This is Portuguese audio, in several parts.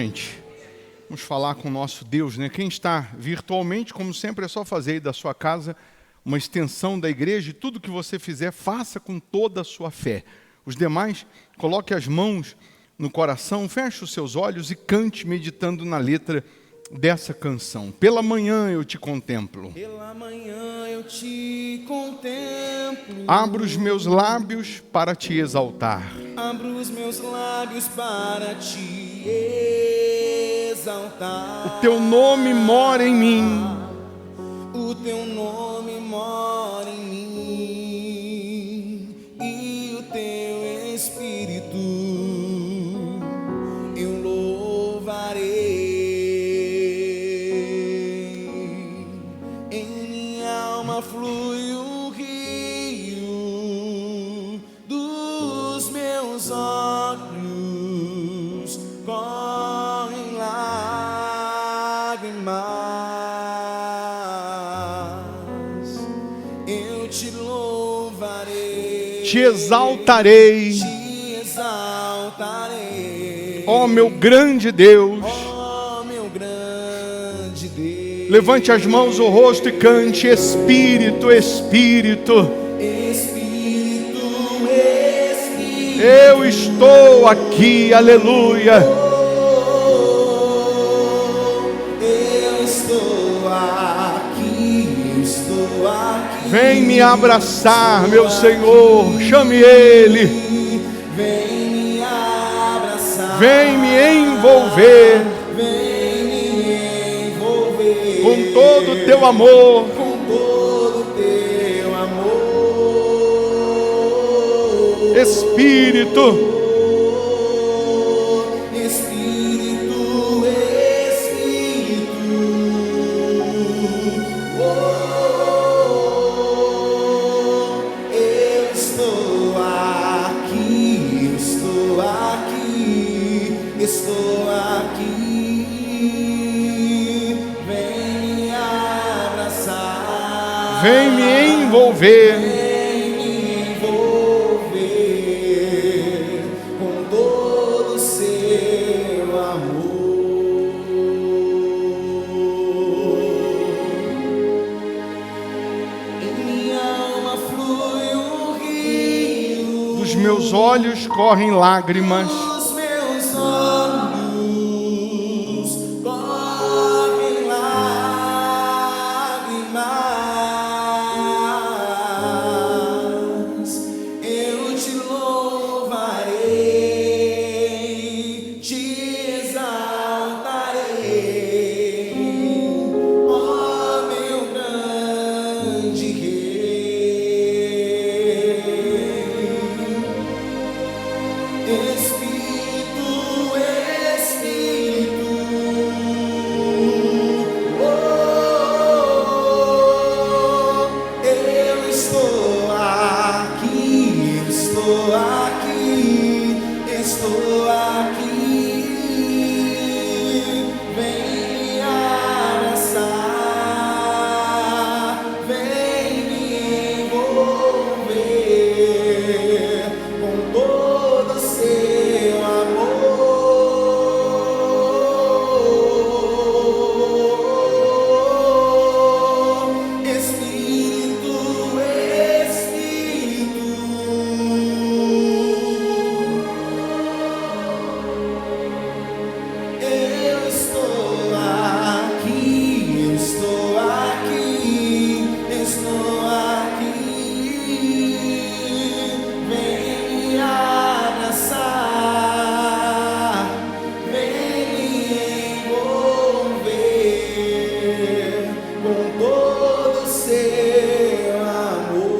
Gente, vamos falar com o nosso Deus, né? Quem está virtualmente, como sempre, é só fazer aí da sua casa uma extensão da igreja e tudo que você fizer, faça com toda a sua fé. Os demais, coloque as mãos no coração, feche os seus olhos e cante meditando na letra dessa canção. Pela manhã eu te contemplo. Pela manhã eu te contemplo. Abro os meus lábios para te exaltar. Abro os meus lábios para te exaltar. O teu nome mora em mim. O teu nome mora em mim. E o teu Espírito eu louvarei. Em minha alma flui o rio dos meus olhos, correm lágrimas. Eu te louvarei, Te exaltarei, te exaltarei. ó meu grande Deus. Ó meu grande Deus. Levante as mãos ao rosto e cante: Espírito, Espírito, Espírito, Espírito, eu estou aqui, aleluia. eu estou aqui, eu estou aqui. Vem me abraçar, meu Senhor, chame Ele, Vem me abraçar, vem me envolver vem me envolver com todo o teu amor. com todo o teu amor. Espírito, Espírito, Espírito, eu estou aqui, eu estou aqui, estou aqui. Vem me abraçar, vem me envolver vem me envolver com todo o seu amor. Em minha alma flui o rio dos meus olhos correm lágrimas. dos meus olhos, correm lágrimas. Eu te louvarei, te exaltarei, ó meu grande Rei. Espírito, Espírito, eu estou aqui, eu estou aqui, estou aqui. Vem me abraçar, vem me envolver com todo o seu amor. Espírito, Espírito, eu estou aqui, eu estou aqui, estou aqui. Vem me abraçar, vem me envolver com todo o seu amor.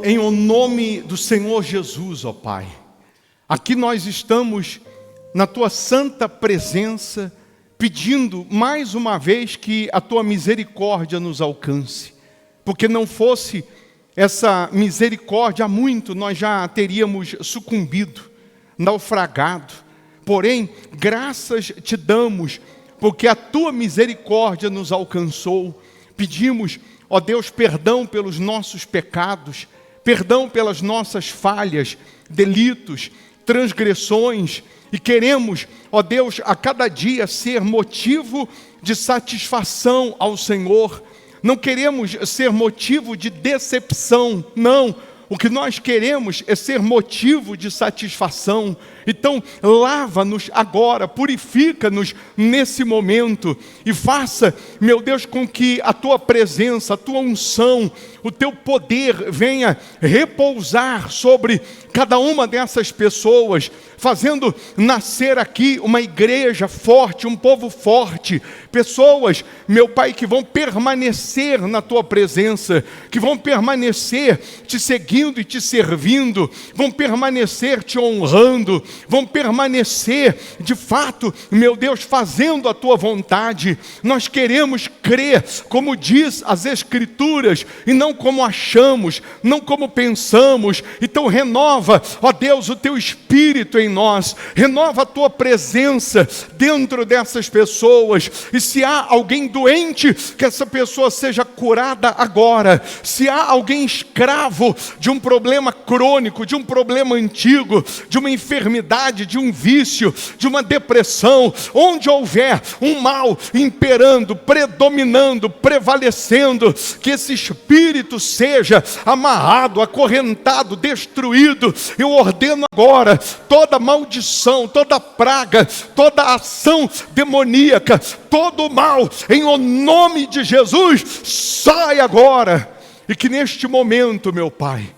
Em o nome do Senhor Jesus, ó Pai, aqui nós estamos na Tua santa presença, pedindo mais uma vez que a Tua misericórdia nos alcance, porque não fosse essa misericórdia, há muito nós já teríamos sucumbido, naufragado. Porém, graças te damos, porque a Tua misericórdia nos alcançou. Pedimos, ó Deus, perdão pelos nossos pecados, perdão pelas nossas falhas, delitos, transgressões e queremos, ó Deus, a cada dia ser motivo de satisfação ao Senhor. Não queremos ser motivo de decepção, não. O que nós queremos é ser motivo de satisfação. Então, lava-nos agora, purifica-nos nesse momento e faça, meu Deus, com que a Tua presença, a Tua unção, o Teu poder venha repousar sobre cada uma dessas pessoas, fazendo nascer aqui uma igreja forte, um povo forte, pessoas, meu Pai, que vão permanecer na Tua presença, que vão permanecer Te seguindo e Te servindo, vão permanecer Te honrando, vão permanecer, de fato, meu Deus, fazendo a Tua vontade. Nós queremos crer, como diz as Escrituras, e não como achamos, não como pensamos. Então renova, ó Deus, o Teu Espírito em nós, renova a Tua presença dentro dessas pessoas, e se há alguém doente, que essa pessoa seja curada agora. Se há alguém escravo de um problema crônico, de um problema antigo, de uma enfermidade, de um vício, de uma depressão, onde houver um mal imperando, predominando, prevalecendo, que esse espírito seja amarrado, acorrentado, destruído. Eu ordeno agora toda maldição, toda praga, toda ação demoníaca, todo mal, em o nome de Jesus, sai agora. E que neste momento, meu Pai,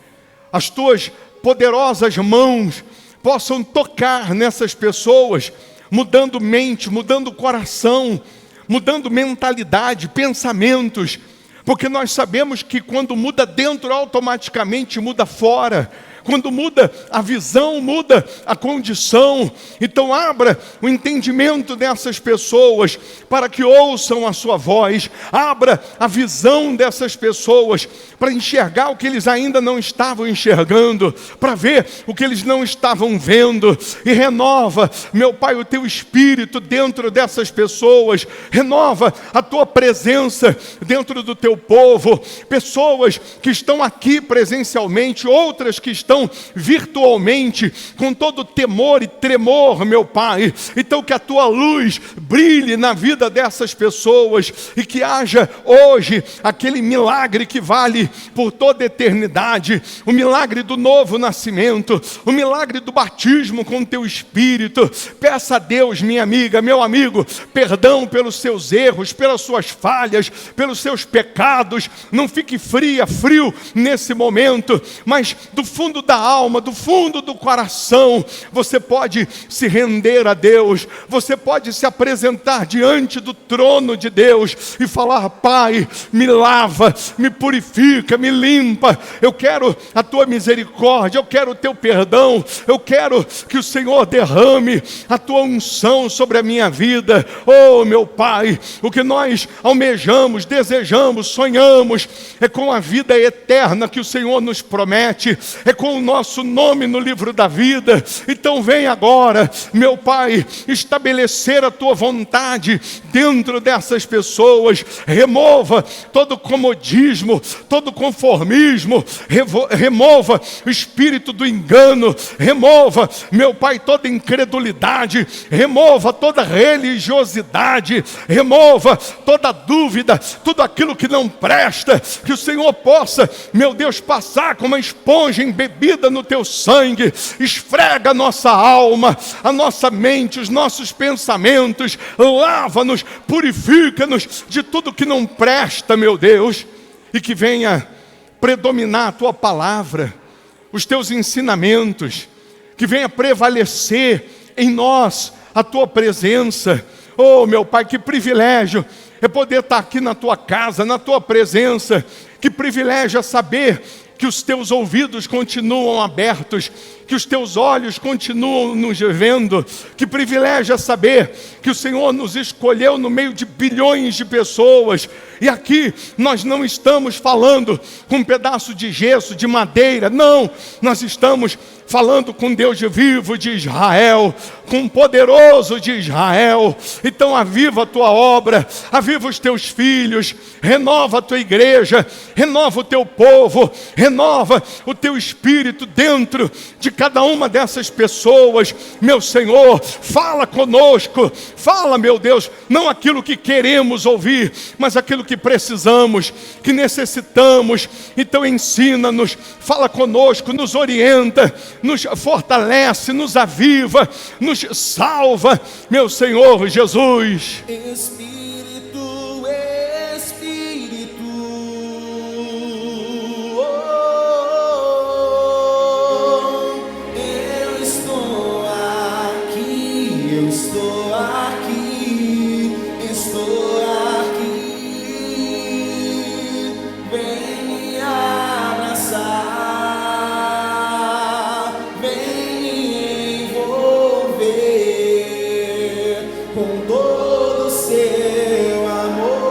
as Tuas poderosas mãos possam tocar nessas pessoas, mudando mente, mudando coração, mudando mentalidade, pensamentos, porque nós sabemos que quando muda dentro, automaticamente muda fora. Quando muda a visão, muda a condição. Então abra o entendimento dessas pessoas para que ouçam a Sua voz. Abra a visão dessas pessoas para enxergar o que eles ainda não estavam enxergando, para ver o que eles não estavam vendo. E renova, meu Pai, o Teu Espírito dentro dessas pessoas. Renova a Tua presença dentro do Teu povo. Pessoas que estão aqui presencialmente, outras que estão virtualmente, com todo temor e tremor, meu Pai. Então que a Tua luz brilhe na vida dessas pessoas e que haja hoje aquele milagre que vale por toda a eternidade, o milagre do novo nascimento, o milagre do batismo com o Teu Espírito. Peça a Deus, minha amiga, meu amigo, perdão pelos seus erros, pelas suas falhas, pelos seus pecados. Não fique frio nesse momento, mas do fundo da alma, do fundo do coração, você pode se render a Deus, você pode se apresentar diante do trono de Deus e falar: Pai, me lava, me purifica, me limpa. Eu quero a Tua misericórdia, eu quero o Teu perdão, eu quero que o Senhor derrame a Tua unção sobre a minha vida. Oh, meu Pai, o que nós almejamos, desejamos, sonhamos é com a vida eterna que o Senhor nos promete, é com o nosso nome no livro da vida. Então vem agora, meu Pai, estabelecer a Tua vontade dentro dessas pessoas. Remova todo comodismo, todo conformismo, remova o espírito do engano, remova, meu Pai, toda incredulidade, remova toda religiosidade, remova toda dúvida, tudo aquilo que não presta, que o Senhor possa, meu Deus, passar como uma esponja embebida no Teu sangue. Esfrega a nossa alma, a nossa mente, os nossos pensamentos, lava-nos, purifica-nos de tudo que não presta, meu Deus, e que venha predominar a Tua palavra, os Teus ensinamentos, que venha prevalecer em nós a Tua presença. Oh, meu Pai, que privilégio é poder estar aqui na Tua casa, na Tua presença. Que privilégio é saber que os Teus ouvidos continuam abertos, que os Teus olhos continuam nos vendo. Que privilégio é saber que o Senhor nos escolheu no meio de bilhões de pessoas. E aqui nós não estamos falando com um pedaço de gesso, de madeira. Não, nós estamos falando com Deus vivo de Israel, com o poderoso de Israel. Então aviva a Tua obra, aviva os Teus filhos, renova a Tua igreja, renova o Teu povo, renova o Teu Espírito dentro de cada uma dessas pessoas, meu Senhor, fala conosco, fala, meu Deus, não aquilo que queremos ouvir, mas aquilo que precisamos, que necessitamos. Então ensina-nos, fala conosco, nos orienta, nos fortalece, nos aviva, nos salva, meu Senhor Jesus. Espírito, Espírito, eu estou aqui, eu estou aqui, estou aqui. Vem me abraçar, vem me envolver com todo o seu amor.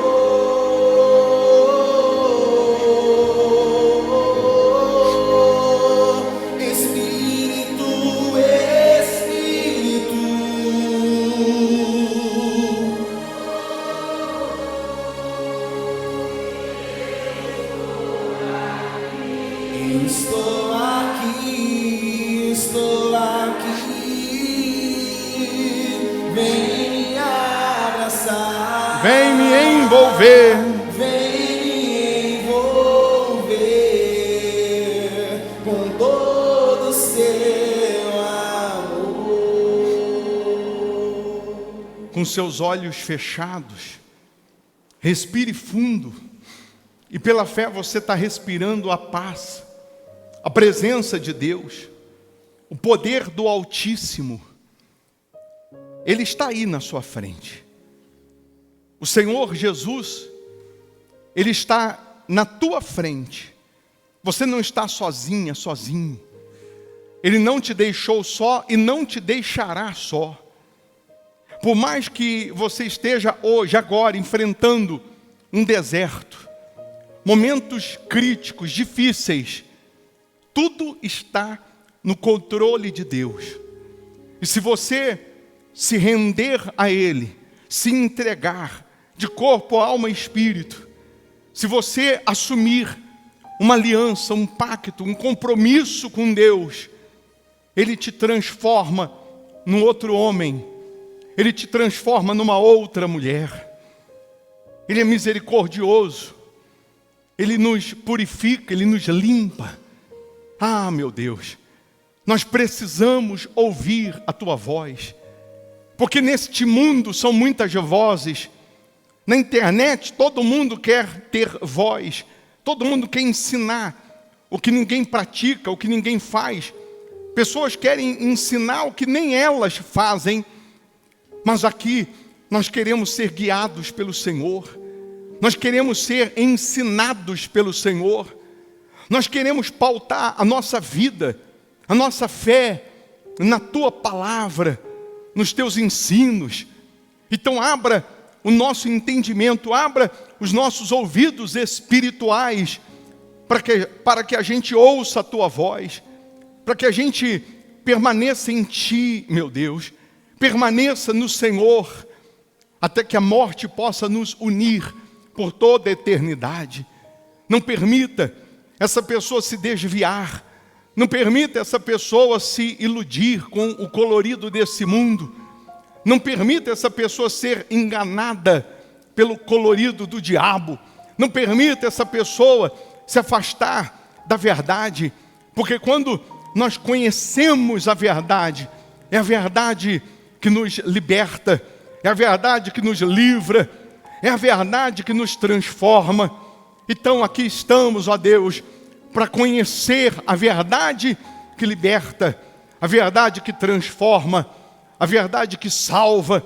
Espírito, Espírito, eu estou aqui, estou aqui. Vem me abraçar, Vem me envolver, vem me envolver com todo o seu amor. com seus olhos fechados, respire fundo, e pela fé você está respirando a paz, a presença de Deus, o poder do Altíssimo. Ele está aí na sua frente. O Senhor Jesus, Ele está na tua frente. Você não está sozinha, sozinho. Ele não te deixou só e não te deixará só. Por mais que você esteja hoje, agora, enfrentando um deserto, momentos críticos, difíceis, tudo está no controle de Deus. E se você se render a Ele, se entregar de corpo, alma e espírito, se você assumir uma aliança, um pacto, um compromisso com Deus, Ele te transforma num outro homem, Ele te transforma numa outra mulher. Ele é misericordioso, Ele nos purifica, Ele nos limpa. Ah, meu Deus, nós precisamos ouvir a Tua voz, porque neste mundo são muitas vozes. Na internet todo mundo quer ter voz, todo mundo quer ensinar o que ninguém pratica, o que ninguém faz. Pessoas querem ensinar o que nem elas fazem, mas aqui nós queremos ser guiados pelo Senhor, nós queremos ser ensinados pelo Senhor, nós queremos pautar a nossa vida, a nossa fé na Tua palavra, nos Teus ensinos. Então abra o nosso entendimento, abra os nossos ouvidos espirituais, para que a gente ouça a Tua voz, para que a gente permaneça em Ti, meu Deus, permaneça no Senhor, até que a morte possa nos unir por toda a eternidade. Não permita essa pessoa se desviar, não permita essa pessoa se iludir com o colorido desse mundo, não permita essa pessoa ser enganada pelo colorido do diabo, não permita essa pessoa se afastar da verdade, porque quando nós conhecemos a verdade, é a verdade que nos liberta, é a verdade que nos livra, é a verdade que nos transforma. Então aqui estamos, ó Deus, para conhecer a verdade que liberta, a verdade que transforma, a verdade que salva.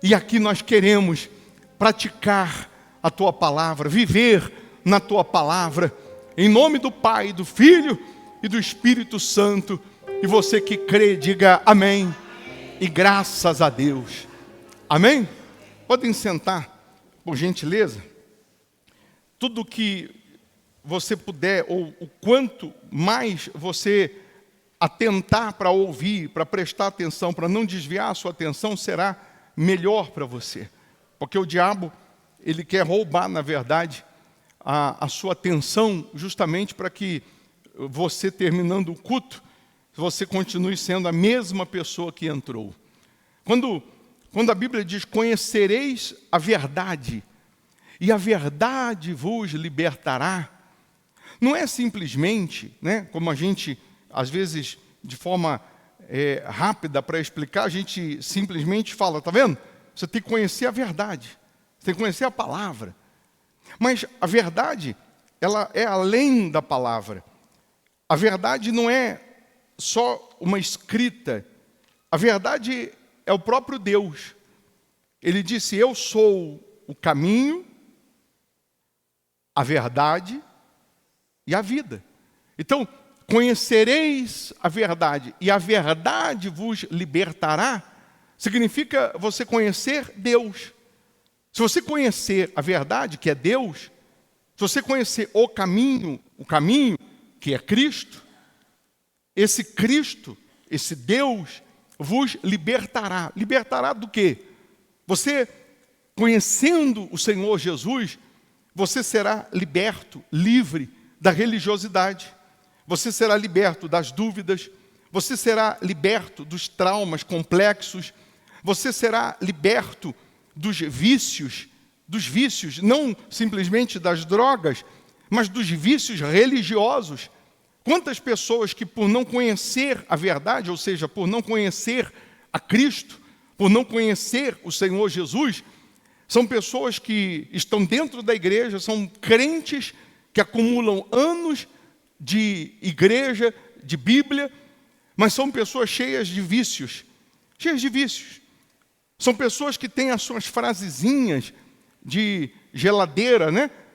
E aqui nós queremos praticar a Tua palavra, viver na Tua palavra, em nome do Pai, do Filho e do Espírito Santo. E você que crê, diga amém. E graças a Deus. Amém? Podem sentar, por gentileza. Tudo que você puder, ou o quanto mais você atentar para ouvir, para prestar atenção, para não desviar a sua atenção, será melhor para você. Porque o diabo, ele quer roubar, na verdade, a sua atenção, justamente para que você, terminando o culto, você continue sendo a mesma pessoa que entrou. Quando a Bíblia diz, conhecereis a verdade, e a verdade vos libertará, não é simplesmente, como a gente, às vezes, de forma rápida para explicar, a gente simplesmente fala, tá vendo? Você tem que conhecer a verdade, você tem que conhecer a palavra. Mas a verdade, ela é além da palavra. A verdade não é só uma escrita. A verdade é o próprio Deus. Ele disse, eu sou o caminho, a verdade e a vida. Então, conhecereis a verdade e a verdade vos libertará, significa você conhecer Deus. Se você conhecer a verdade, que é Deus, se você conhecer o caminho que é Cristo, esse Deus, vos libertará. Libertará do quê? Você, conhecendo o Senhor Jesus, você será liberto, livre da religiosidade. Você será liberto das dúvidas. Você será liberto dos traumas complexos. Você será liberto dos vícios, não simplesmente das drogas, mas dos vícios religiosos. Quantas pessoas que por não conhecer a verdade, ou seja, por não conhecer a Cristo, por não conhecer o Senhor Jesus, são pessoas que estão dentro da igreja, são crentes que acumulam anos de igreja, de Bíblia, mas são pessoas cheias de vícios. São pessoas que têm as suas frasezinhas de geladeira,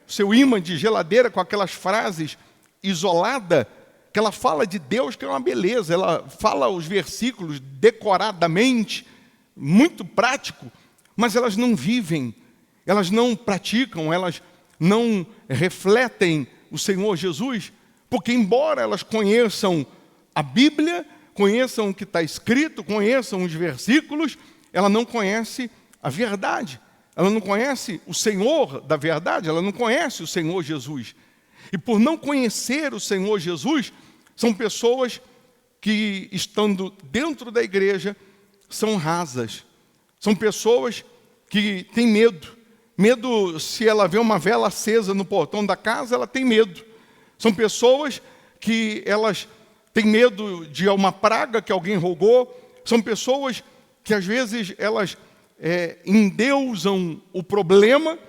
seu imã de geladeira com aquelas frases isoladas, que ela fala de Deus, que é uma beleza, ela fala os versículos decoradamente, muito prático, mas elas não vivem, elas não praticam, elas não refletem o Senhor Jesus, porque embora elas conheçam a Bíblia, conheçam o que está escrito, conheçam os versículos, ela não conhece a verdade, ela não conhece o Senhor da verdade, ela não conhece o Senhor Jesus. E por não conhecer o Senhor Jesus, são pessoas que, estando dentro da igreja, são rasas. São pessoas que têm medo. Medo, se ela vê uma vela acesa no portão da casa, ela tem medo. São pessoas que elas têm medo de uma praga que alguém rogou. São pessoas que às vezes elas endeusam o problema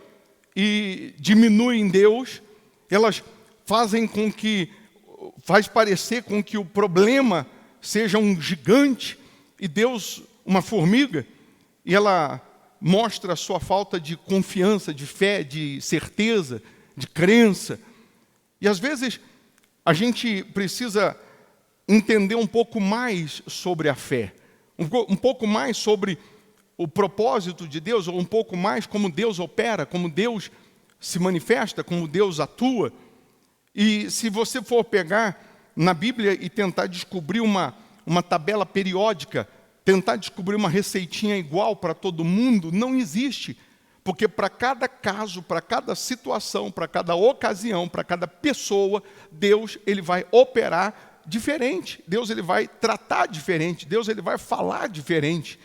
e diminuem Deus. Elas faz parecer com que o problema seja um gigante e Deus uma formiga, e ela mostra a sua falta de confiança, de fé, de certeza, de crença. E às vezes a gente precisa entender um pouco mais sobre a fé, um pouco mais sobre o propósito de Deus, ou um pouco mais como Deus opera, como Deus se manifesta, como Deus atua. E se você for pegar na Bíblia e tentar descobrir uma tabela periódica, tentar descobrir uma receitinha igual para todo mundo, não existe. Porque para cada caso, para cada situação, para cada ocasião, para cada pessoa, Deus ele vai operar diferente. Deus ele vai tratar diferente. Deus ele vai falar diferente.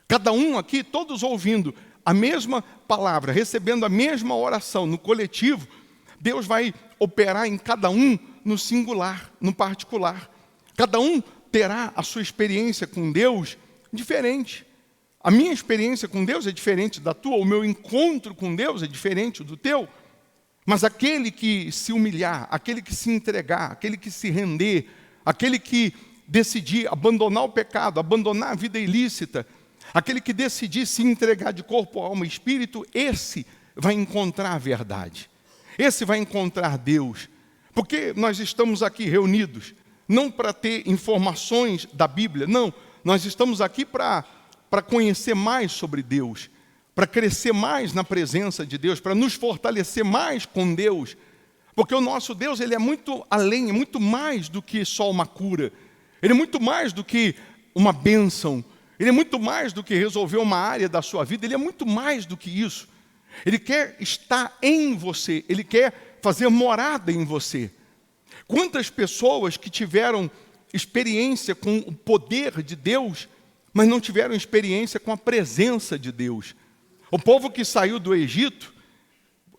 Cada um aqui, todos ouvindo a mesma palavra, recebendo a mesma oração no coletivo, Deus vai operar em cada um no singular, no particular. Cada um terá a sua experiência com Deus diferente. A minha experiência com Deus é diferente da tua, o meu encontro com Deus é diferente do teu. Mas aquele que se humilhar, aquele que se entregar, aquele que se render, aquele que decidir abandonar o pecado, abandonar a vida ilícita, aquele que decidir se entregar de corpo, alma e espírito, esse vai encontrar a verdade. Esse vai encontrar Deus. Porque nós estamos aqui reunidos, não para ter informações da Bíblia, não. Nós estamos aqui para conhecer mais sobre Deus, para crescer mais na presença de Deus, para nos fortalecer mais com Deus. Porque o nosso Deus, ele é muito além, é muito mais do que só uma cura. Ele é muito mais do que uma bênção. Ele é muito mais do que resolver uma área da sua vida. Ele é muito mais do que isso. Ele quer estar em você. Ele quer fazer morada em você. Quantas pessoas que tiveram experiência com o poder de Deus, mas não tiveram experiência com a presença de Deus. O povo que saiu do Egito,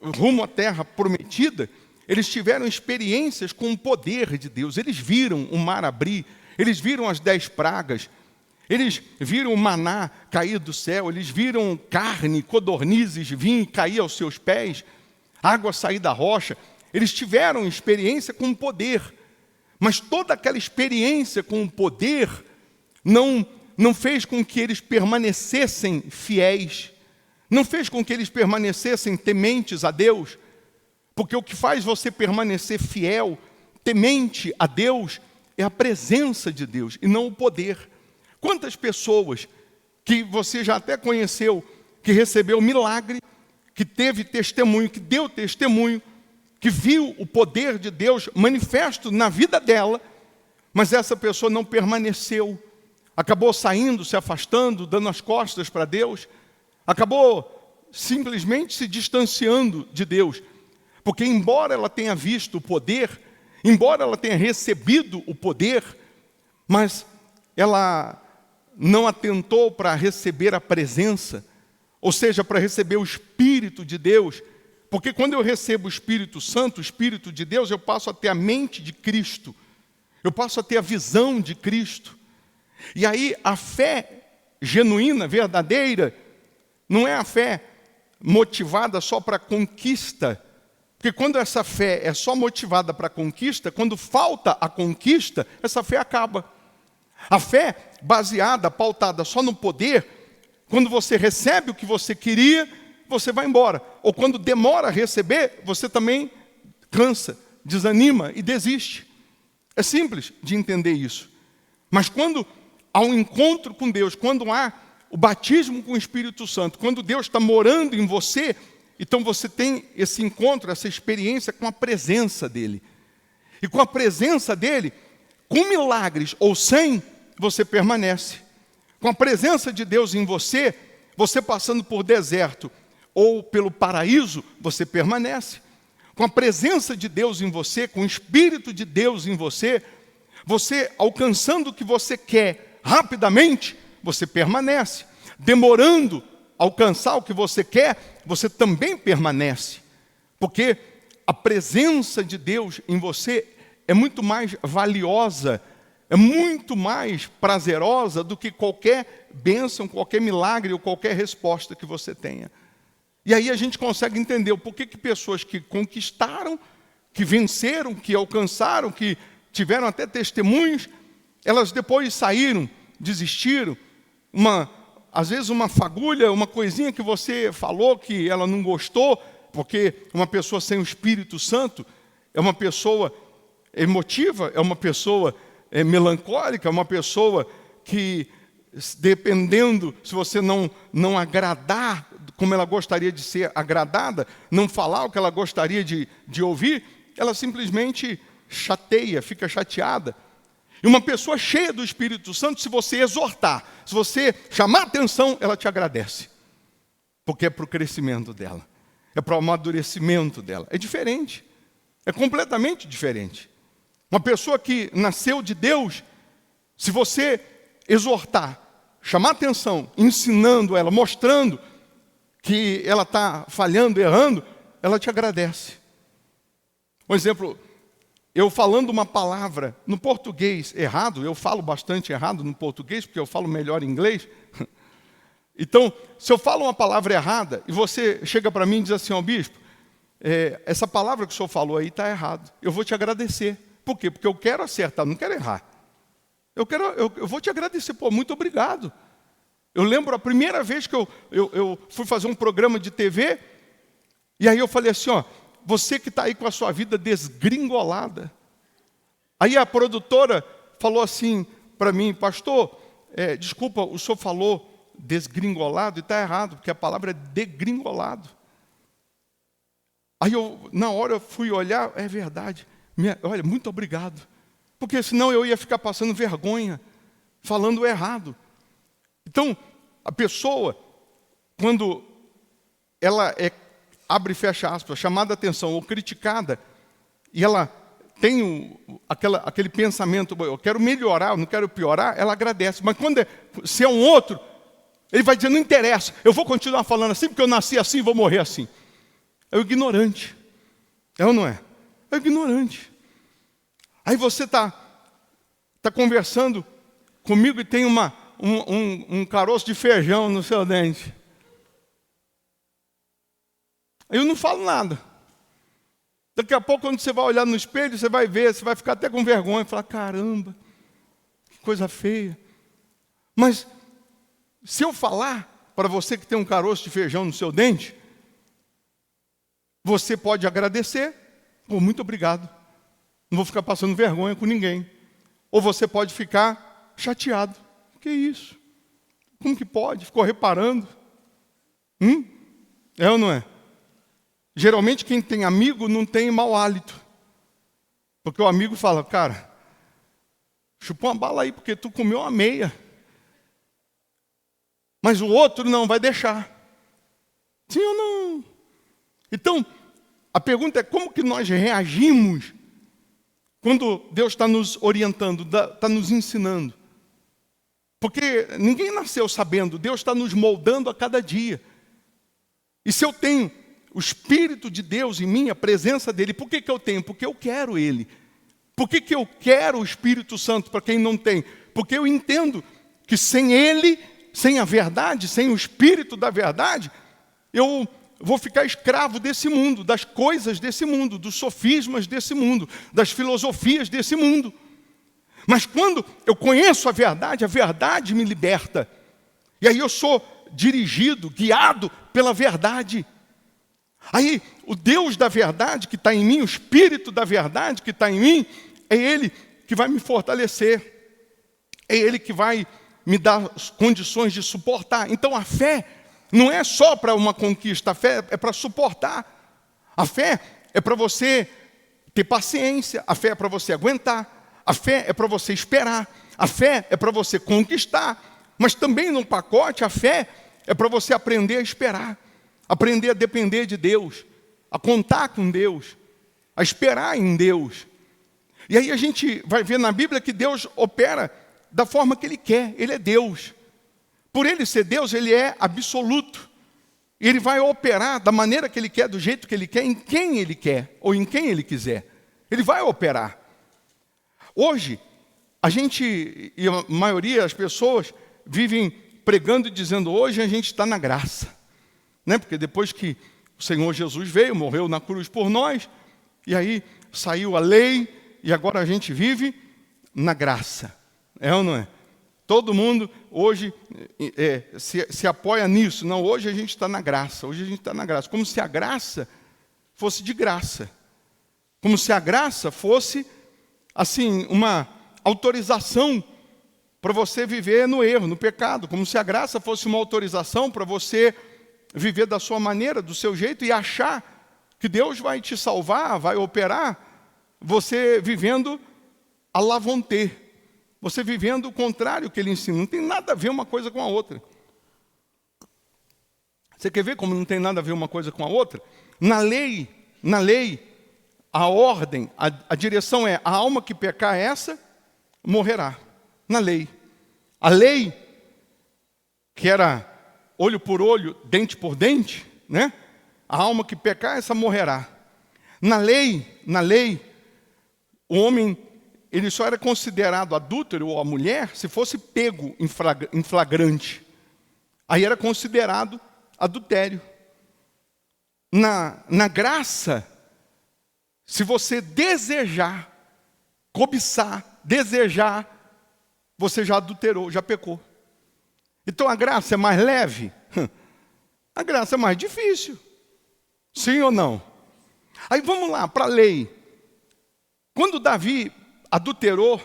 rumo à terra prometida, eles tiveram experiências com o poder de Deus. Eles viram o mar abrir, eles viram as 10 pragas, eles viram o maná cair do céu, eles viram carne, codornizes vir e cair aos seus pés, água sair da rocha. Eles tiveram experiência com o poder, mas toda aquela experiência com o poder não fez com que eles permanecessem fiéis, não fez com que eles permanecessem tementes a Deus, porque o que faz você permanecer fiel, temente a Deus, é a presença de Deus e não o poder. Quantas pessoas que você já até conheceu, que recebeu milagre, que teve testemunho, que deu testemunho, que viu o poder de Deus manifesto na vida dela, mas essa pessoa não permaneceu, acabou saindo, se afastando, dando as costas para Deus, acabou simplesmente se distanciando de Deus, porque embora ela tenha visto o poder, embora ela tenha recebido o poder, mas ela não atentou para receber a presença, ou seja, para receber o Espírito de Deus, porque quando eu recebo o Espírito Santo, o Espírito de Deus, eu passo a ter a mente de Cristo, eu passo a ter a visão de Cristo. E aí a fé genuína, verdadeira, não é a fé motivada só para conquista, porque quando essa fé é só motivada para conquista, quando falta a conquista, essa fé acaba. A fé baseada, pautada só no poder, quando você recebe o que você queria, você vai embora. Ou quando demora a receber, você também cansa, desanima e desiste. É simples de entender isso. Mas quando há um encontro com Deus, quando há o batismo com o Espírito Santo, quando Deus está morando em você, então você tem esse encontro, essa experiência com a presença dEle. E com a presença dEle, com milagres ou sem, você permanece. Com a presença de Deus em você, você passando por deserto ou pelo paraíso, você permanece. Com a presença de Deus em você, com o Espírito de Deus em você, você alcançando o que você quer rapidamente, você permanece. Demorando a alcançar o que você quer, você também permanece. Porque a presença de Deus em você é muito mais valiosa, é muito mais prazerosa do que qualquer bênção, qualquer milagre ou qualquer resposta que você tenha. E aí a gente consegue entender o porquê que pessoas que conquistaram, que venceram, que alcançaram, que tiveram até testemunhos, elas depois saíram, desistiram. Às vezes uma fagulha, uma coisinha que você falou que ela não gostou, porque uma pessoa sem o Espírito Santo é uma pessoa emotiva, é uma pessoa melancólica, é uma pessoa que, dependendo, se você não agradar como ela gostaria de ser agradada, não falar o que ela gostaria de ouvir, ela simplesmente chateia, fica chateada. E uma pessoa cheia do Espírito Santo, se você exortar, se você chamar atenção, ela te agradece. Porque é para o crescimento dela, é para o amadurecimento dela. É diferente, é completamente diferente. Uma pessoa que nasceu de Deus, se você exortar, chamar atenção, ensinando ela, mostrando que ela está falhando, errando, ela te agradece. Por exemplo, eu falando uma palavra no português errado, eu falo bastante errado no português, porque eu falo melhor inglês. Então, se eu falo uma palavra errada, e você chega para mim e diz assim, ó, bispo, essa palavra que o senhor falou aí está errado. Eu vou te agradecer. Por quê? Porque eu quero acertar, não quero errar. Eu vou te agradecer, muito obrigado. Eu lembro a primeira vez que eu fui fazer um programa de TV, e aí eu falei assim, ó, você que está aí com a sua vida desgringolada. Aí a produtora falou assim para mim, pastor, desculpa, o senhor falou desgringolado e está errado, porque a palavra é degringolado. Aí na hora eu fui olhar, é verdade, olha, muito obrigado, porque senão eu ia ficar passando vergonha, falando errado. Então, a pessoa, quando ela abre e fecha aspas, chamada a atenção ou criticada, e ela tem aquele pensamento, eu quero melhorar, eu não quero piorar, ela agradece. Mas se é um outro, ele vai dizer, não interessa, eu vou continuar falando assim, porque eu nasci assim e vou morrer assim. É o ignorante. É ou não é? É o ignorante. Aí você está conversando comigo e tem um caroço de feijão no seu dente. Eu não falo nada. Daqui a pouco, quando você vai olhar no espelho, você vai ver, você vai ficar até com vergonha, falar, caramba, que coisa feia. Mas, se eu falar para você que tem um caroço de feijão no seu dente, você pode agradecer, pô, muito obrigado, não vou ficar passando vergonha com ninguém. Ou você pode ficar chateado. Que isso? Como que pode? Ficou reparando? É ou não é? Geralmente quem tem amigo não tem mau hálito. Porque o amigo fala, cara, chupou uma bala aí porque tu comeu uma meia. Mas o outro não vai deixar. Sim ou não? Então, a pergunta é como que nós reagimos quando Deus está nos orientando, está nos ensinando. Porque ninguém nasceu sabendo, Deus está nos moldando a cada dia. E se eu tenho o Espírito de Deus em mim, a presença dEle, por que eu tenho? Porque eu quero Ele. Por que eu quero o Espírito Santo para quem não tem? Porque eu entendo que sem Ele, sem a verdade, sem o Espírito da verdade, eu vou ficar escravo desse mundo, das coisas desse mundo, dos sofismas desse mundo, das filosofias desse mundo. Mas quando eu conheço a verdade me liberta. E aí eu sou dirigido, guiado pela verdade. Aí o Deus da verdade que está em mim, o Espírito da verdade que está em mim, é Ele que vai me fortalecer. É Ele que vai me dar condições de suportar. Então a fé não é só para uma conquista, a fé é para suportar. A fé é para você ter paciência, a fé é para você aguentar, a fé é para você esperar, a fé é para você conquistar, mas também no pacote a fé é para você aprender a esperar, aprender a depender de Deus, a contar com Deus, a esperar em Deus. E aí a gente vai ver na Bíblia que Deus opera da forma que Ele quer, Ele é Deus. Por Ele ser Deus, Ele é absoluto. E Ele vai operar da maneira que Ele quer, do jeito que Ele quer, em quem Ele quer, ou em quem Ele quiser. Ele vai operar. Hoje, a gente, e a maioria das pessoas, vivem pregando e dizendo, hoje a gente está na graça. Né? Porque depois que o Senhor Jesus veio, morreu na cruz por nós, e aí saiu a lei, e agora a gente vive na graça. É ou não é? Todo mundo hoje se apoia nisso. Não, hoje a gente está na graça. Hoje a gente está na graça. Como se a graça fosse de graça. Como se a graça fosse, assim, uma autorização para você viver no erro, no pecado. Como se a graça fosse uma autorização para você viver da sua maneira, do seu jeito, e achar que Deus vai te salvar, vai operar, você vivendo à la vontade. Você vivendo o contrário que Ele ensina. Não tem nada a ver uma coisa com a outra. Você quer ver como não tem nada a ver uma coisa com a outra? Na lei, a ordem, a direção é, a alma que pecar essa, morrerá. Na lei. A lei, que era olho por olho, dente por dente, né? A alma que pecar essa morrerá. Na lei, o homem, ele só era considerado adúltero, ou a mulher, se fosse pego em flagrante. Aí era considerado adultério. Na graça, se você desejar, cobiçar, desejar, você já adulterou, já pecou. Então a graça é mais leve? A graça é mais difícil. Sim ou não? Aí vamos lá, para a lei. Quando Davi adulterou,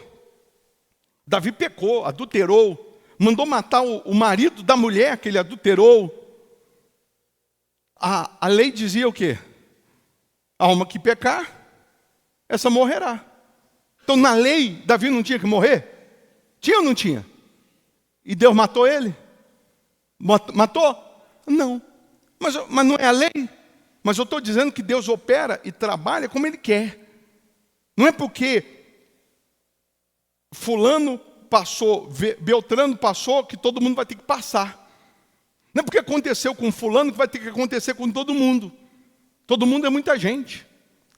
Davi pecou, adulterou, mandou matar o marido da mulher que ele adulterou. A lei dizia o quê? A alma que pecar, essa morrerá. Então na lei, Davi não tinha que morrer? Tinha ou não tinha? E Deus matou ele? Matou? Não. Mas não é a lei. Mas eu estou dizendo que Deus opera e trabalha como Ele quer. Não é porque fulano passou, Beltrano passou, que todo mundo vai ter que passar. Não é porque aconteceu com fulano que vai ter que acontecer com todo mundo. Todo mundo é muita gente.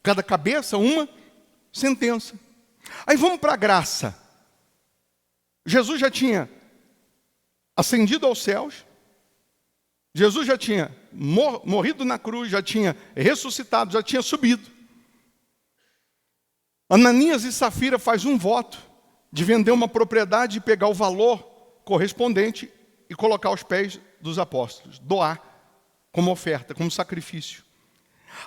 Cada cabeça, uma sentença. Aí vamos para a graça. Jesus já tinha ascendido aos céus. Jesus já tinha morrido na cruz, já tinha ressuscitado, já tinha subido. Ananias e Safira faz um voto de vender uma propriedade e pegar o valor correspondente e colocar aos pés dos apóstolos, doar como oferta, como sacrifício.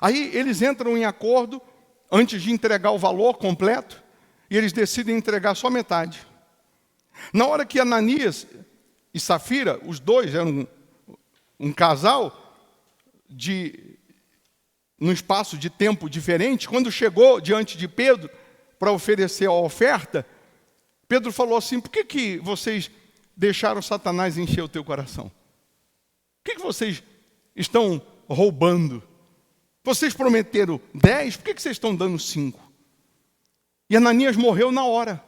Aí eles entram em acordo antes de entregar o valor completo e eles decidem entregar só metade. Na hora que Ananias e Safira, os dois eram um casal num espaço de tempo diferente, quando chegou diante de Pedro para oferecer a oferta, Pedro falou assim: por que vocês deixaram Satanás encher o teu coração? Por que vocês estão roubando? Vocês prometeram 10, por que vocês estão dando 5? E Ananias morreu na hora.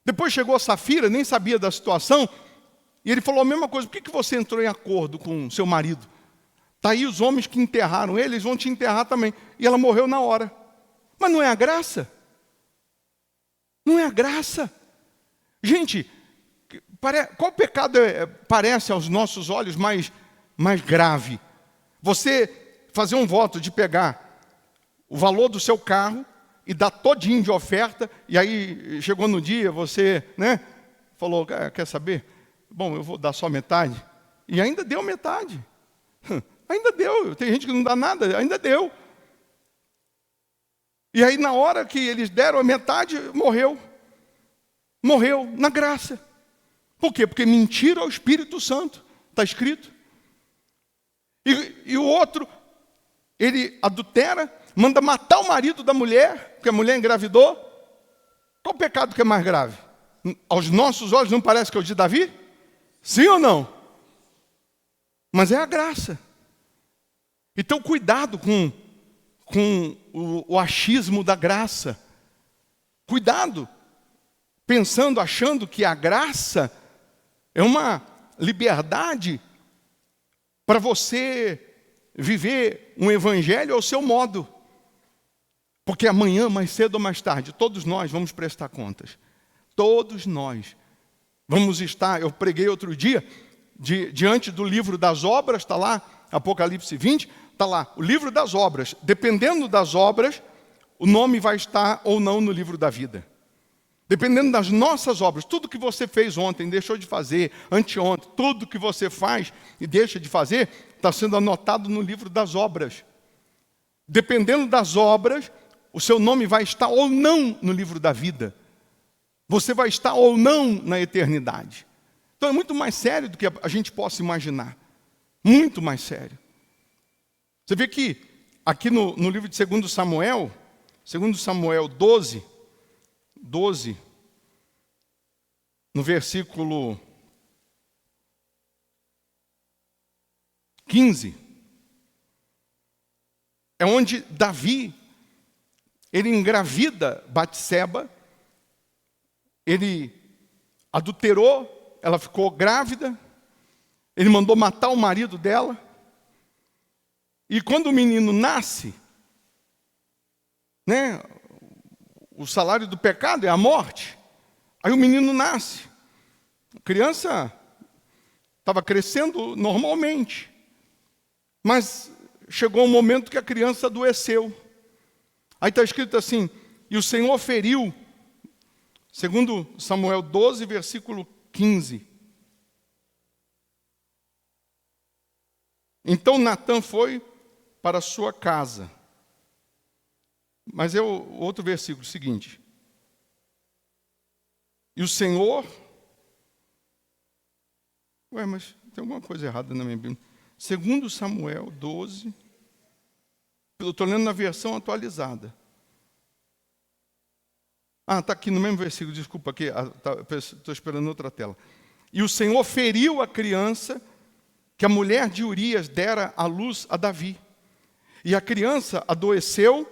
Depois chegou a Safira, nem sabia da situação, e ele falou a mesma coisa: por que você entrou em acordo com seu marido? Está aí os homens que enterraram ele, eles vão te enterrar também. E ela morreu na hora. Mas não é a graça? Não é a graça? Gente, qual pecado parece aos nossos olhos mais grave? Você fazer um voto de pegar o valor do seu carro e dar todinho de oferta, e aí chegou no dia, você falou: quer saber? Bom, eu vou dar só metade. E ainda deu metade. Ainda deu. Tem gente que não dá nada, ainda deu. E aí, na hora que eles deram a metade, morreu. Morreu na graça. Por quê? Porque mentiram ao Espírito Santo. Está escrito. E o outro, ele adultera, manda matar o marido da mulher, porque a mulher engravidou. Qual o pecado que é mais grave? Aos nossos olhos não parece que é o de Davi? Sim ou não? Mas é a graça. Então, cuidado com o achismo da graça. Cuidado, pensando, achando que a graça é uma liberdade para você viver um evangelho ao seu modo. Porque amanhã, mais cedo ou mais tarde, todos nós vamos prestar contas. Todos nós vamos estar, eu preguei outro dia, diante do livro das obras, está lá, Apocalipse 20, está lá, o livro das obras. Dependendo das obras, o nome vai estar ou não no livro da vida. Dependendo das nossas obras, tudo que você fez ontem, deixou de fazer, anteontem, tudo que você faz e deixa de fazer, está sendo anotado no livro das obras. Dependendo das obras, o seu nome vai estar ou não no livro da vida. Você vai estar ou não na eternidade. Então é muito mais sério do que a gente possa imaginar. Muito mais sério. Você vê que aqui no livro de 2 Samuel 12, no versículo 15, é onde Davi, ele engravida Batseba, ele adulterou, ela ficou grávida, ele mandou matar o marido dela, e quando o menino nasce, o salário do pecado é a morte. Aí o menino nasce. A criança estava crescendo normalmente. Mas chegou um momento que a criança adoeceu. Aí está escrito assim: e o Senhor feriu, segundo Samuel 12, versículo 15. Então Natã foi para a sua casa. Mas é o outro versículo seguinte. E o Senhor... mas tem alguma coisa errada na minha Bíblia. Segundo Samuel 12... Eu estou lendo na versão atualizada. Está aqui no mesmo versículo, desculpa, aqui, estou esperando outra tela. E o Senhor feriu a criança que a mulher de Urias dera à luz a Davi. E a criança adoeceu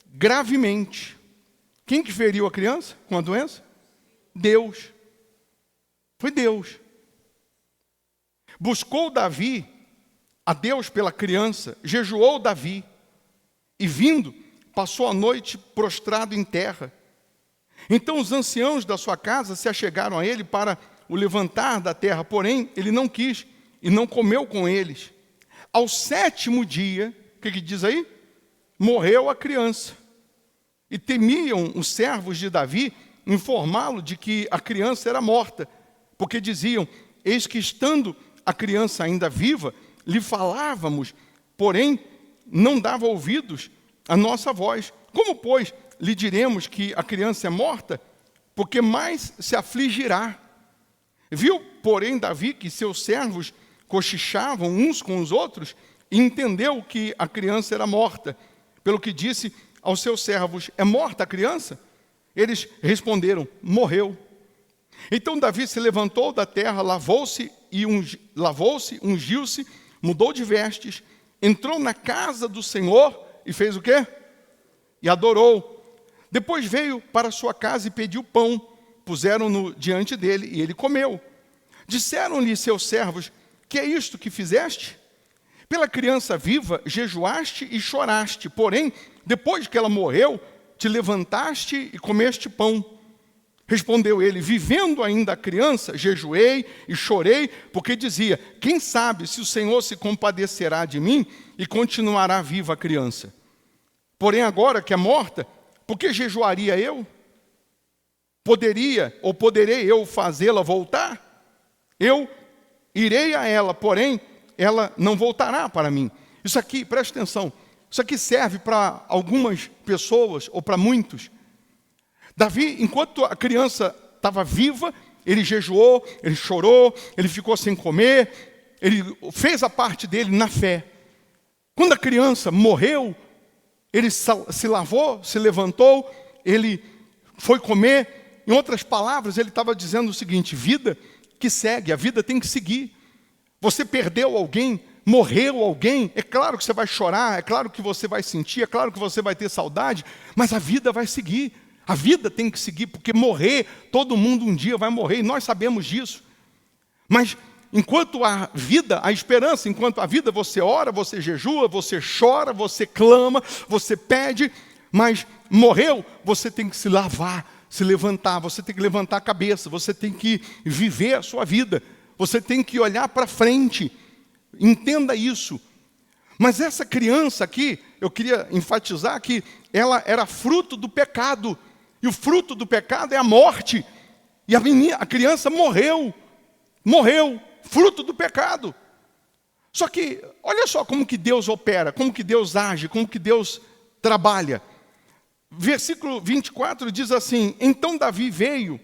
gravemente. Quem que feriu a criança com a doença? Deus. Foi Deus. Buscou Davi a Deus pela criança, jejuou Davi, e vindo, passou a noite prostrado em terra. Então os anciãos da sua casa se achegaram a ele para o levantar da terra, porém ele não quis e não comeu com eles. Ao 7º dia, o que diz aí? Morreu a criança. E temiam os servos de Davi informá-lo de que a criança era morta, porque diziam: eis que estando a criança ainda viva, lhe falávamos, porém não dava ouvidos à nossa voz. Como, pois, lhe diremos que a criança é morta? Porque mais se afligirá. Viu, porém, Davi que seus servos cochichavam uns com os outros, e entendeu que a criança era morta. Pelo que disse aos seus servos: é morta a criança? Eles responderam: morreu. Então Davi se levantou da terra, lavou-se, ungiu-se, mudou de vestes, entrou na casa do Senhor e fez o quê? E adorou. Depois veio para sua casa e pediu pão. Puseram-no diante dele e ele comeu. Disseram-lhe seus servos: que é isto que fizeste? Pela criança viva jejuaste e choraste, porém, depois que ela morreu, te levantaste e comeste pão. Respondeu ele: vivendo ainda a criança, jejuei e chorei, porque dizia: quem sabe se o Senhor se compadecerá de mim e continuará viva a criança. Porém, agora que é morta, por que jejuaria eu? Poderei eu fazê-la voltar? Eu irei a ela, porém, ela não voltará para mim. Isso aqui, preste atenção, isso aqui serve para algumas pessoas, ou para muitos. Davi, enquanto a criança estava viva, ele jejuou, ele chorou, ele ficou sem comer, ele fez a parte dele na fé. Quando a criança morreu, ele se lavou, se levantou, ele foi comer. Em outras palavras, ele estava dizendo o seguinte: vida que segue, a vida tem que seguir. Você perdeu alguém, morreu alguém, é claro que você vai chorar, é claro que você vai sentir, é claro que você vai ter saudade, mas a vida vai seguir. A vida tem que seguir, porque morrer, todo mundo um dia vai morrer, e nós sabemos disso. Mas enquanto há vida, há esperança. Enquanto há vida, você ora, você jejua, você chora, você clama, você pede. Mas morreu, você tem que se lavar, se levantar, você tem que levantar a cabeça, você tem que viver a sua vida, você tem que olhar para frente. Entenda isso. Mas essa criança aqui, eu queria enfatizar que ela era fruto do pecado. E o fruto do pecado é a morte. E a criança morreu, fruto do pecado. Só que, olha só como que Deus opera, como que Deus age, como que Deus trabalha. Versículo 24 diz assim: então Davi veio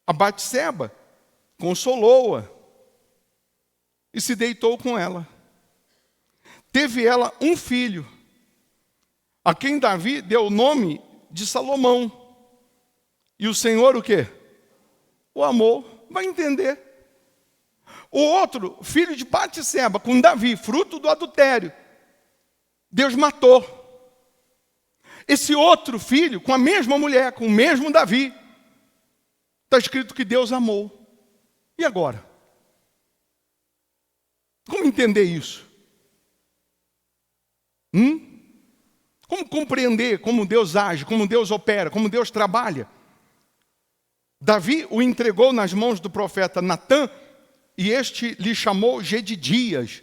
a Batseba, consolou-a e se deitou com ela. Teve ela um filho, a quem Davi deu o nome de Salomão. E o Senhor o quê? O amou. Vai entender. O outro, filho de Batseba, com Davi, fruto do adultério, Deus matou. Esse outro filho, com a mesma mulher, com o mesmo Davi, está escrito que Deus amou. E agora? Como entender isso? Como compreender como Deus age, como Deus opera, como Deus trabalha? Davi o entregou nas mãos do profeta Natã, e este lhe chamou Gedidias,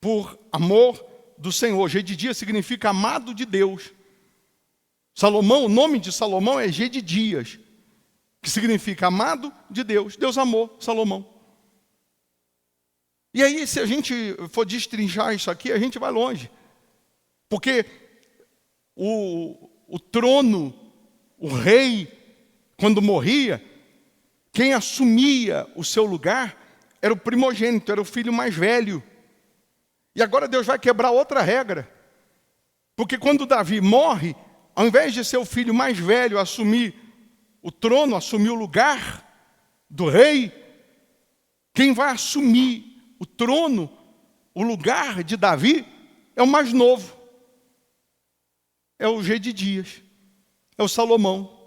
por amor do Senhor. Gedidias significa amado de Deus. Salomão, o nome de Salomão é Gedidias, que significa amado de Deus. Deus amou Salomão. E aí, se a gente for destrinchar isso aqui, a gente vai longe. Porque o trono, o rei, quando morria, quem assumia o seu lugar era o primogênito, era o filho mais velho. E agora Deus vai quebrar outra regra. Porque quando Davi morre, ao invés de ser o filho mais velho assumir o trono, assumir o lugar do rei, quem vai assumir o trono, o lugar de Davi, é o mais novo. É o Gedidias. é o Salomão.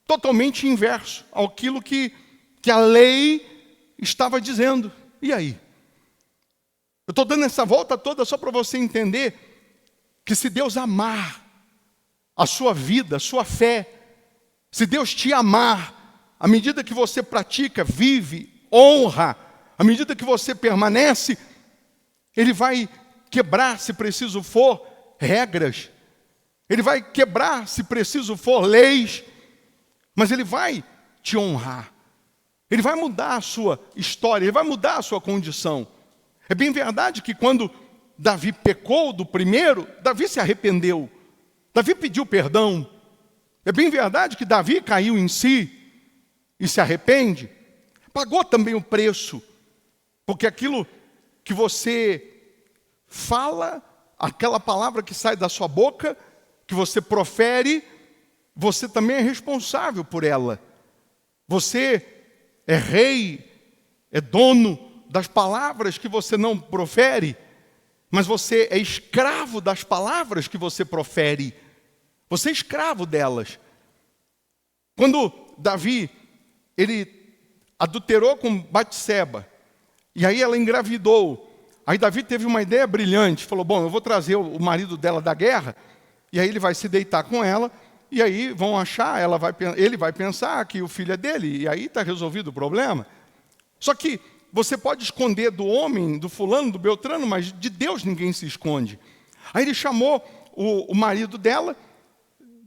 Totalmente inverso àquilo que a lei estava dizendo. E aí? Eu estou dando essa volta toda só para você entender que se Deus amar a sua vida, a sua fé, se Deus te amar, à medida que você pratica, vive, honra, à medida que você permanece, Ele vai quebrar, se preciso for, regras. Ele vai quebrar, se preciso for, leis. Mas Ele vai te honrar. Ele vai mudar a sua história, Ele vai mudar a sua condição. É bem verdade que quando Davi pecou do primeiro, Davi se arrependeu. Davi pediu perdão. É bem verdade que Davi caiu em si e se arrepende. Pagou também o preço. Porque aquilo que você fala, aquela palavra que sai da sua boca, que você profere, você também é responsável por ela. Você é rei, é dono das palavras que você não profere, mas você é escravo das palavras que você profere. Você é escravo delas. Quando Davi, ele adulterou com Batseba, e aí ela engravidou. Aí Davi teve uma ideia brilhante, falou, bom, eu vou trazer o marido dela da guerra, e aí ele vai se deitar com ela, e aí vão achar, ele vai pensar que o filho é dele, e aí está resolvido o problema. Só que você pode esconder do homem, do fulano, do beltrano, mas de Deus ninguém se esconde. Aí ele chamou o marido dela,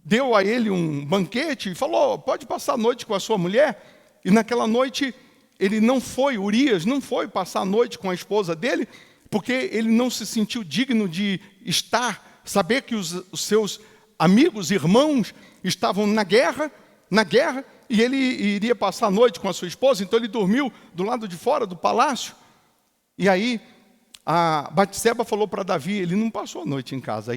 deu a ele um banquete e falou, pode passar a noite com a sua mulher. E naquela noite Urias não foi passar a noite com a esposa dele, porque ele não se sentiu digno de saber que os seus amigos, irmãos, estavam na guerra, e ele iria passar a noite com a sua esposa, então ele dormiu do lado de fora do palácio. E aí, a Batseba falou para Davi, ele não passou a noite em casa,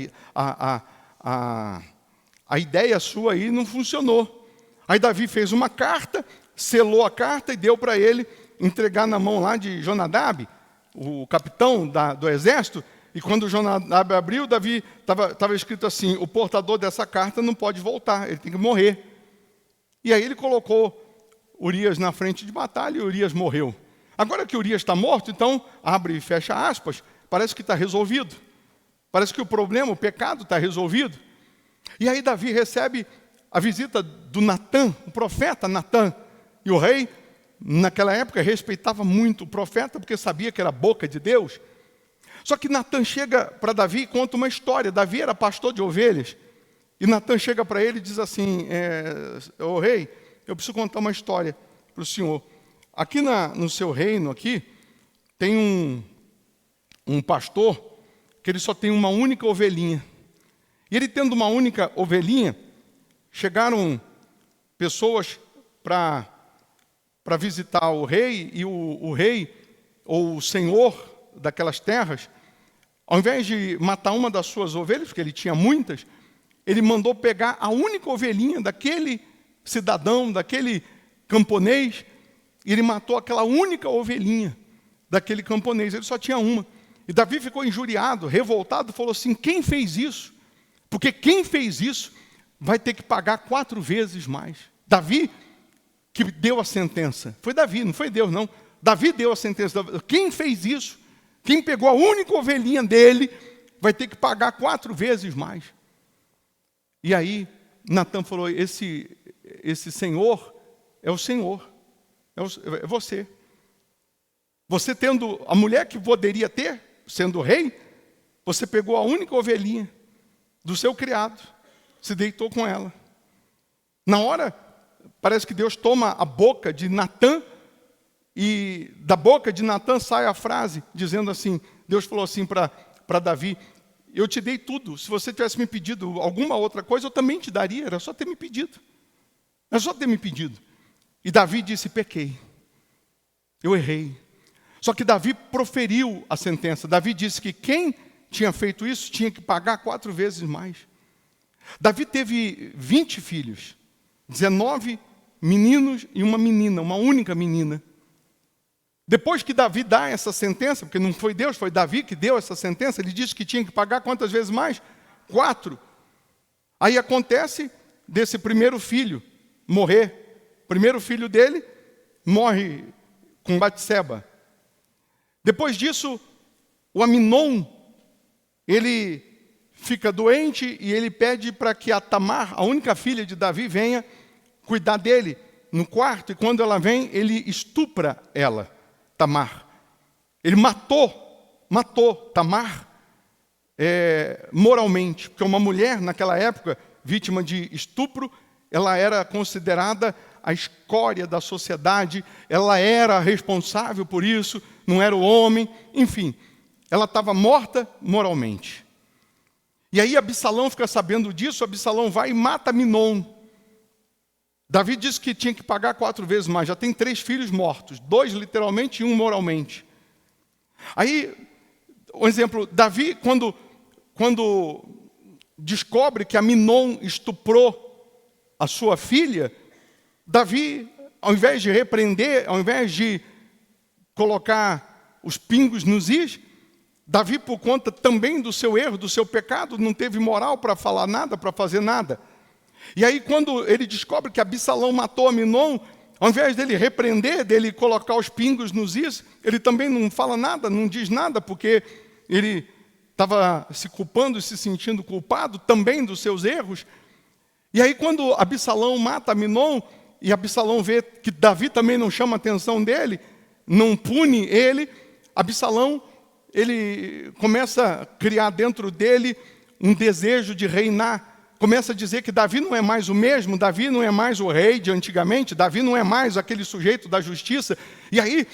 a ideia sua aí não funcionou. Aí Davi fez uma carta, selou a carta e deu para ele entregar na mão lá de Jonadab, o capitão do exército. E quando Jonadab abriu, Davi estava escrito assim, o portador dessa carta não pode voltar, ele tem que morrer. E aí ele colocou Urias na frente de batalha e Urias morreu. Agora que Urias está morto, então, abre e fecha aspas, parece que está resolvido. Parece que o problema, o pecado está resolvido. E aí Davi recebe a visita do Natã, o profeta Natã. E o rei, naquela época, respeitava muito o profeta, porque sabia que era a boca de Deus. Só que Natã chega para Davi e conta uma história. Davi era pastor de ovelhas. E Natã chega para ele e diz assim, ô rei, eu preciso contar uma história para o senhor. Aqui no seu reino, aqui, tem um pastor que ele só tem uma única ovelhinha. E ele tendo uma única ovelhinha, chegaram pessoas para visitar o rei, e o rei, ou o senhor daquelas terras, ao invés de matar uma das suas ovelhas, porque ele tinha muitas, ele mandou pegar a única ovelhinha daquele cidadão, daquele camponês, e ele matou aquela única ovelhinha daquele camponês. Ele só tinha uma. E Davi ficou injuriado, revoltado, falou assim, quem fez isso? Porque quem fez isso vai ter que pagar 4 vezes mais. Davi que deu a sentença. Foi Davi, não foi Deus, não. Davi deu a sentença. Quem fez isso? Quem pegou a única ovelhinha dele vai ter que pagar 4 vezes mais. E aí, Natã falou, esse senhor é o Senhor, é você. Você tendo a mulher que poderia ter, sendo rei, você pegou a única ovelhinha do seu criado, se deitou com ela. Na hora, parece que Deus toma a boca de Natã, e da boca de Natã sai a frase, dizendo assim, Deus falou assim para Davi, eu te dei tudo, se você tivesse me pedido alguma outra coisa, eu também te daria, era só ter me pedido. Era só ter me pedido. E Davi disse, pequei, eu errei. Só que Davi proferiu a sentença. Davi disse que quem tinha feito isso tinha que pagar 4 vezes mais. Davi teve 20 filhos, 19 meninos e uma menina, uma única menina. Depois que Davi dá essa sentença, porque não foi Deus, foi Davi que deu essa sentença, ele disse que tinha que pagar quantas vezes mais? 4. Aí acontece, desse primeiro filho morrer. O primeiro filho dele morre com Batseba. Depois disso, o Aminon, ele fica doente e ele pede para que a Tamar, a única filha de Davi, venha cuidar dele no quarto. E quando ela vem, ele estupra ela, Tamar. Ele matou Tamar moralmente, porque uma mulher naquela época, vítima de estupro, ela era considerada a escória da sociedade, ela era responsável por isso, não era o homem, enfim, ela estava morta moralmente. E aí Absalão fica sabendo disso, Absalão vai e mata Aminon. Davi disse que tinha que pagar 4 vezes mais, já tem 3 filhos mortos, 2 literalmente e 1 moralmente. Aí, um exemplo, Davi, quando descobre que Aminon estuprou a sua filha, Davi, ao invés de repreender, ao invés de colocar os pingos nos is, Davi, por conta também do seu erro, do seu pecado, não teve moral para falar nada, para fazer nada. E aí, quando ele descobre que Absalão matou Aminon, ao invés dele repreender, dele colocar os pingos nos is, ele também não fala nada, não diz nada, porque ele estava se culpando e se sentindo culpado também dos seus erros. E aí, quando Absalão mata Aminon, e Absalão vê que Davi também não chama a atenção dele, não pune ele, Absalão, ele começa a criar dentro dele um desejo de reinar. Começa a dizer que Davi não é mais o mesmo, Davi não é mais o rei de antigamente, Davi não é mais aquele sujeito da justiça. E aí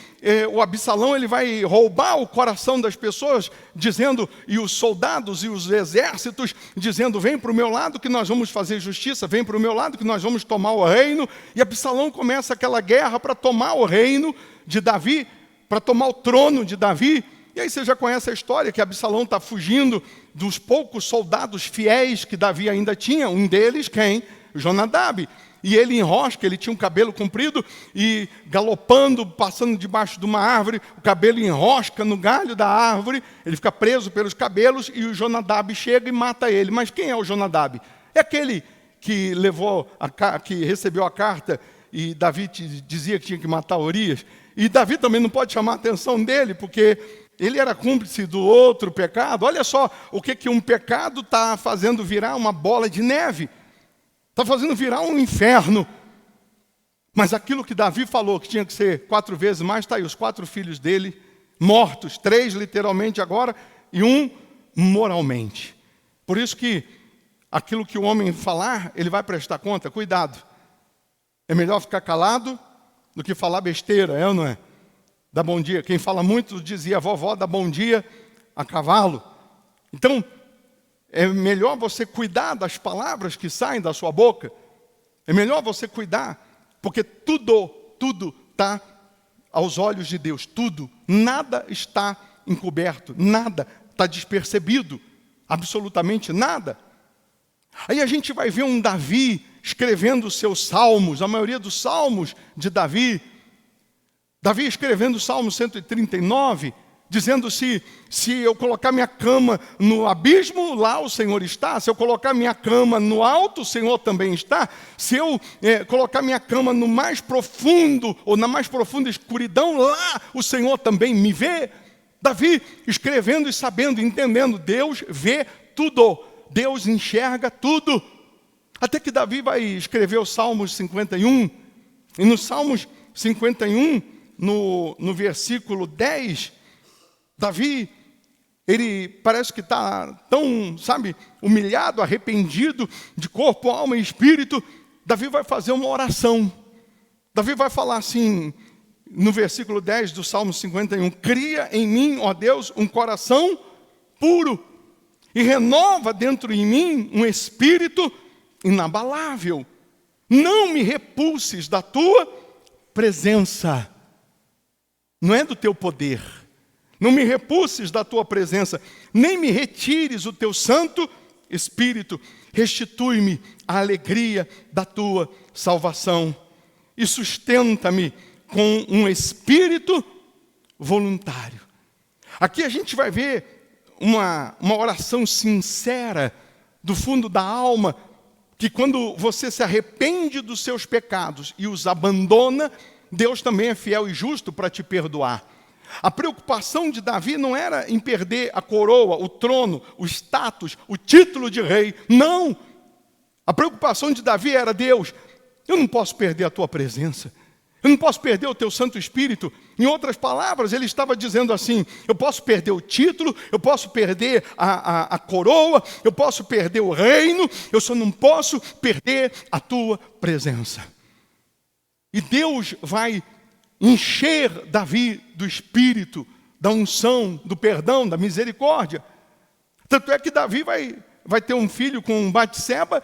o Absalão ele vai roubar o coração das pessoas, dizendo, e os soldados e os exércitos, dizendo, vem para o meu lado que nós vamos fazer justiça, vem para o meu lado que nós vamos tomar o reino. E Absalão começa aquela guerra para tomar o reino de Davi, para tomar o trono de Davi. E aí você já conhece a história, que Absalão está fugindo dos poucos soldados fiéis que Davi ainda tinha. Um deles, quem? Jonadab. E ele enrosca, ele tinha um cabelo comprido, e galopando, passando debaixo de uma árvore, o cabelo enrosca no galho da árvore, ele fica preso pelos cabelos, e o Jonadab chega e mata ele. Mas quem é o Jonadab? É aquele que que recebeu a carta, e Davi dizia que tinha que matar Urias. E Davi também não pode chamar a atenção dele, porque ele era cúmplice do outro pecado. Olha só o que um pecado está fazendo virar uma bola de neve. Está fazendo virar um inferno. Mas aquilo que Davi falou, que tinha que ser 4 vezes mais, está aí, os 4 filhos dele mortos. 3 literalmente agora, e 1 moralmente. Por isso que aquilo que o homem falar, ele vai prestar conta. Cuidado. É melhor ficar calado do que falar besteira, é ou não é? Dá bom dia. Quem fala muito dizia, vovó, dá bom dia a cavalo. Então, é melhor você cuidar das palavras que saem da sua boca. É melhor você cuidar, porque tudo está aos olhos de Deus. Tudo. Nada está encoberto. Nada está despercebido. Absolutamente nada. Aí a gente vai ver um Davi escrevendo os seus salmos, a maioria dos salmos de Davi. Davi escrevendo o Salmo 139, dizendo se eu colocar minha cama no abismo, lá o Senhor está. Se eu colocar minha cama no alto, o Senhor também está. Se eu colocar minha cama no mais profundo, ou na mais profunda escuridão, lá o Senhor também me vê. Davi escrevendo e sabendo, entendendo, Deus vê tudo. Deus enxerga tudo. Até que Davi vai escrever o Salmos 51, e no Salmos 51, no versículo 10, Davi, ele parece que está tão, humilhado, arrependido, de corpo, alma e espírito. Davi vai fazer uma oração. Davi vai falar assim, no versículo 10 do Salmo 51, cria em mim, ó Deus, um coração puro, e renova dentro de mim um espírito inabalável. Não me repulses da tua presença. Não é do teu poder. Não me repulses da tua presença, nem me retires o teu Santo Espírito. Restitui-me a alegria da tua salvação e sustenta-me com um espírito voluntário. Aqui a gente vai ver uma oração sincera do fundo da alma, que quando você se arrepende dos seus pecados e os abandona, Deus também é fiel e justo para te perdoar. A preocupação de Davi não era em perder a coroa, o trono, o status, o título de rei. Não! A preocupação de Davi era: Deus, eu não posso perder a tua presença. Eu não posso perder o teu Santo Espírito. Em outras palavras, ele estava dizendo assim: eu posso perder o título, eu posso perder a coroa, eu posso perder o reino, eu só não posso perder a tua presença. E Deus vai encher Davi do Espírito, da unção, do perdão, da misericórdia. Tanto é que Davi vai ter um filho com Batseba,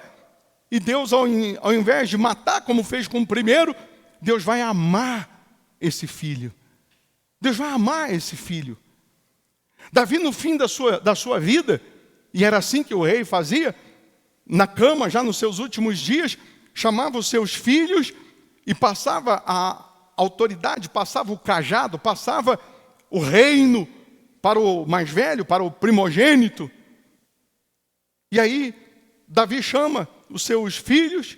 e Deus, ao invés de matar, como fez com o primeiro, Deus vai amar esse filho. Deus vai amar esse filho. Davi, no fim da sua vida, e era assim que o rei fazia, na cama, já nos seus últimos dias, chamava os seus filhos e passava a autoridade, passava o cajado, passava o reino para o mais velho, para o primogênito. E aí, Davi chama os seus filhos,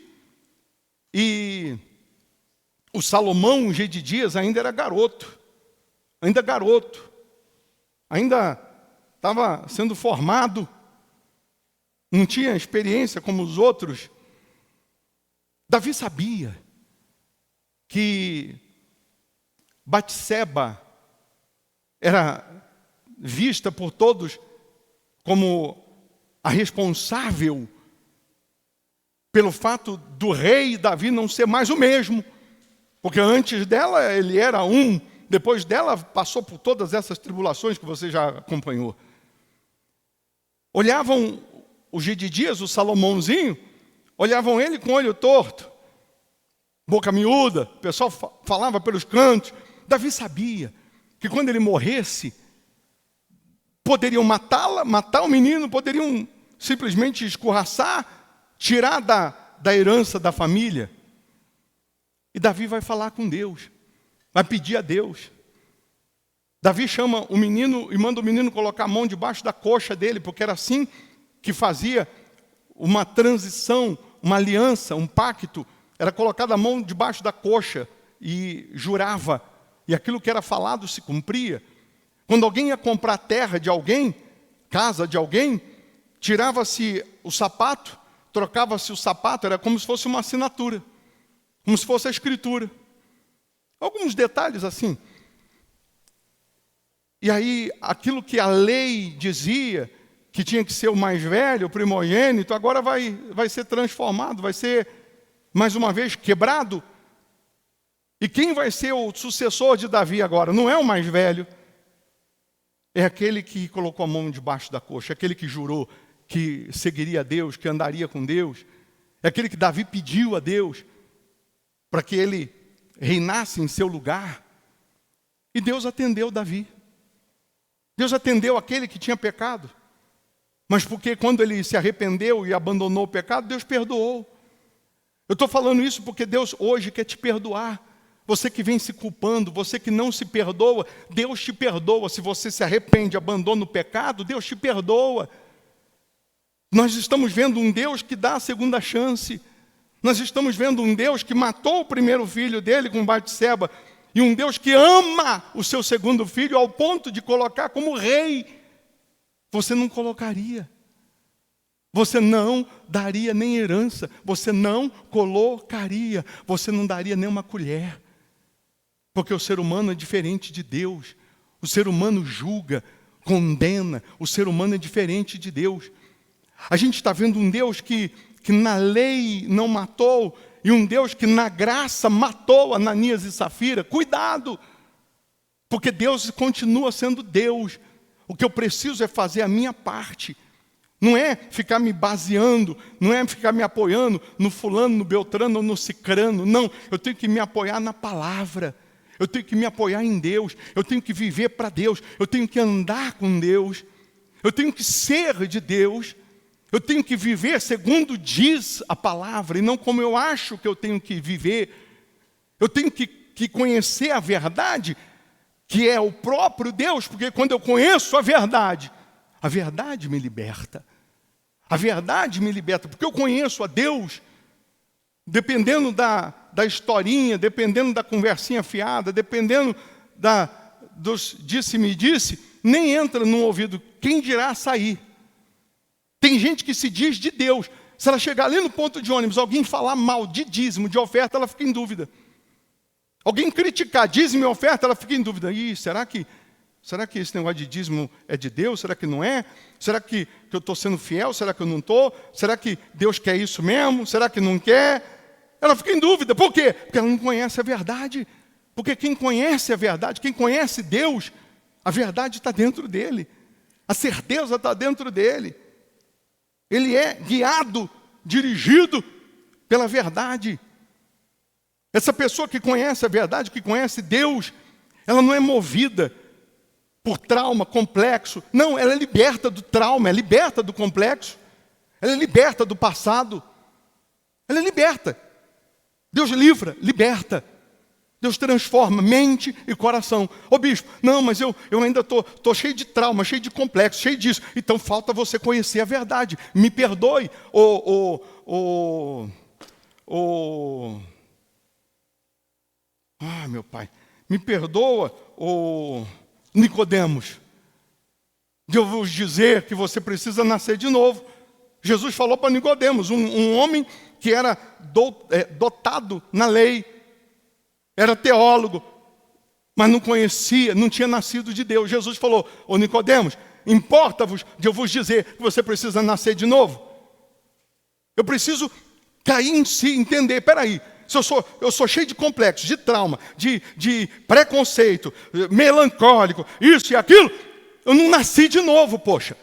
e o Salomão, Gedidias, ainda era garoto, ainda estava sendo formado, não tinha experiência como os outros. Davi sabia que Batseba era vista por todos como a responsável pelo fato do rei Davi não ser mais o mesmo. Porque antes dela ele era um, depois dela passou por todas essas tribulações que você já acompanhou. Olhavam o Gedidias, o Salomãozinho, olhavam ele com olho torto, boca miúda, o pessoal falava pelos cantos. Davi sabia que quando ele morresse, poderiam matar o menino, poderiam simplesmente escorraçar, tirar da herança da família. E Davi vai falar com Deus, vai pedir a Deus. Davi chama o menino e manda o menino colocar a mão debaixo da coxa dele, porque era assim que fazia uma transição, uma aliança, um pacto. Era colocada a mão debaixo da coxa e jurava, e aquilo que era falado se cumpria. Quando alguém ia comprar terra de alguém, casa de alguém, tirava-se o sapato, trocava-se o sapato, era como se fosse uma assinatura, como se fosse a escritura. Alguns detalhes assim. E aí, aquilo que a lei dizia, que tinha que ser o mais velho, o primogênito, agora vai ser transformado, vai ser, mais uma vez, quebrado. E quem vai ser o sucessor de Davi agora? Não é o mais velho, é aquele que colocou a mão debaixo da coxa, aquele que jurou que seguiria a Deus, que andaria com Deus. É aquele que Davi pediu a Deus para que ele reinasse em seu lugar. E Deus atendeu Davi. Deus atendeu aquele que tinha pecado. Mas porque quando ele se arrependeu e abandonou o pecado, Deus perdoou. Eu estou falando isso porque Deus hoje quer te perdoar. Você que vem se culpando, você que não se perdoa, Deus te perdoa. Se você se arrepende, abandona o pecado, Deus te perdoa. Nós estamos vendo um Deus que dá a segunda chance. Nós estamos vendo um Deus que matou o primeiro filho dele com Batseba, e um Deus que ama o seu segundo filho ao ponto de colocar como rei. Você não colocaria. Você não daria nem herança. Você não colocaria. Você não daria nem uma colher. Porque o ser humano é diferente de Deus. O ser humano julga, condena. O ser humano é diferente de Deus. A gente está vendo um Deus que na lei não matou, e um Deus que na graça matou Ananias e Safira. Cuidado! Porque Deus continua sendo Deus. O que eu preciso é fazer a minha parte. Não é ficar me baseando, não é ficar me apoiando no fulano, no beltrano ou no cicrano. Não, eu tenho que me apoiar na palavra. Eu tenho que me apoiar em Deus. Eu tenho que viver para Deus. Eu tenho que andar com Deus. Eu tenho que ser de Deus. Eu tenho que viver segundo diz a palavra e não como eu acho que eu tenho que viver. Eu tenho que conhecer a verdade, que é o próprio Deus, porque quando eu conheço a verdade me liberta. A verdade me liberta, porque eu conheço a Deus. Dependendo da historinha, dependendo da conversinha fiada, dependendo dos disse-me disse, nem entra no ouvido, quem dirá sair. Tem gente que se diz de Deus. Se ela chegar ali no ponto de ônibus, alguém falar mal de dízimo, de oferta, ela fica em dúvida. Alguém criticar dízimo e oferta, ela fica em dúvida. Será que esse negócio de dízimo é de Deus? Será que não é? Será que eu estou sendo fiel? Será que eu não estou? Será que Deus quer isso mesmo? Será que não quer? Ela fica em dúvida. Por quê? Porque ela não conhece a verdade. Porque quem conhece a verdade, quem conhece Deus, a verdade está dentro dele. A certeza está dentro dele. Ele é guiado, dirigido pela verdade. Essa pessoa que conhece a verdade, que conhece Deus, ela não é movida por trauma, complexo. Não, ela é liberta do trauma, é liberta do complexo. Ela é liberta do passado. Ela é liberta. Deus livra, liberta. Deus transforma mente e coração. Ô bispo, não, mas eu ainda estou cheio de trauma, cheio de complexo, cheio disso. Então falta você conhecer a verdade. Me perdoe, meu pai, me perdoa, Nicodemos, de eu vos dizer que você precisa nascer de novo. Jesus falou para Nicodemos, um homem que era dotado na lei, era teólogo, mas não conhecia, não tinha nascido de Deus. Jesus falou, Nicodemos, importa-vos de eu vos dizer que você precisa nascer de novo? Eu preciso cair em si, entender, peraí, se eu sou cheio de complexos, de trauma, de preconceito, melancólico, isso e aquilo, eu não nasci de novo, poxa.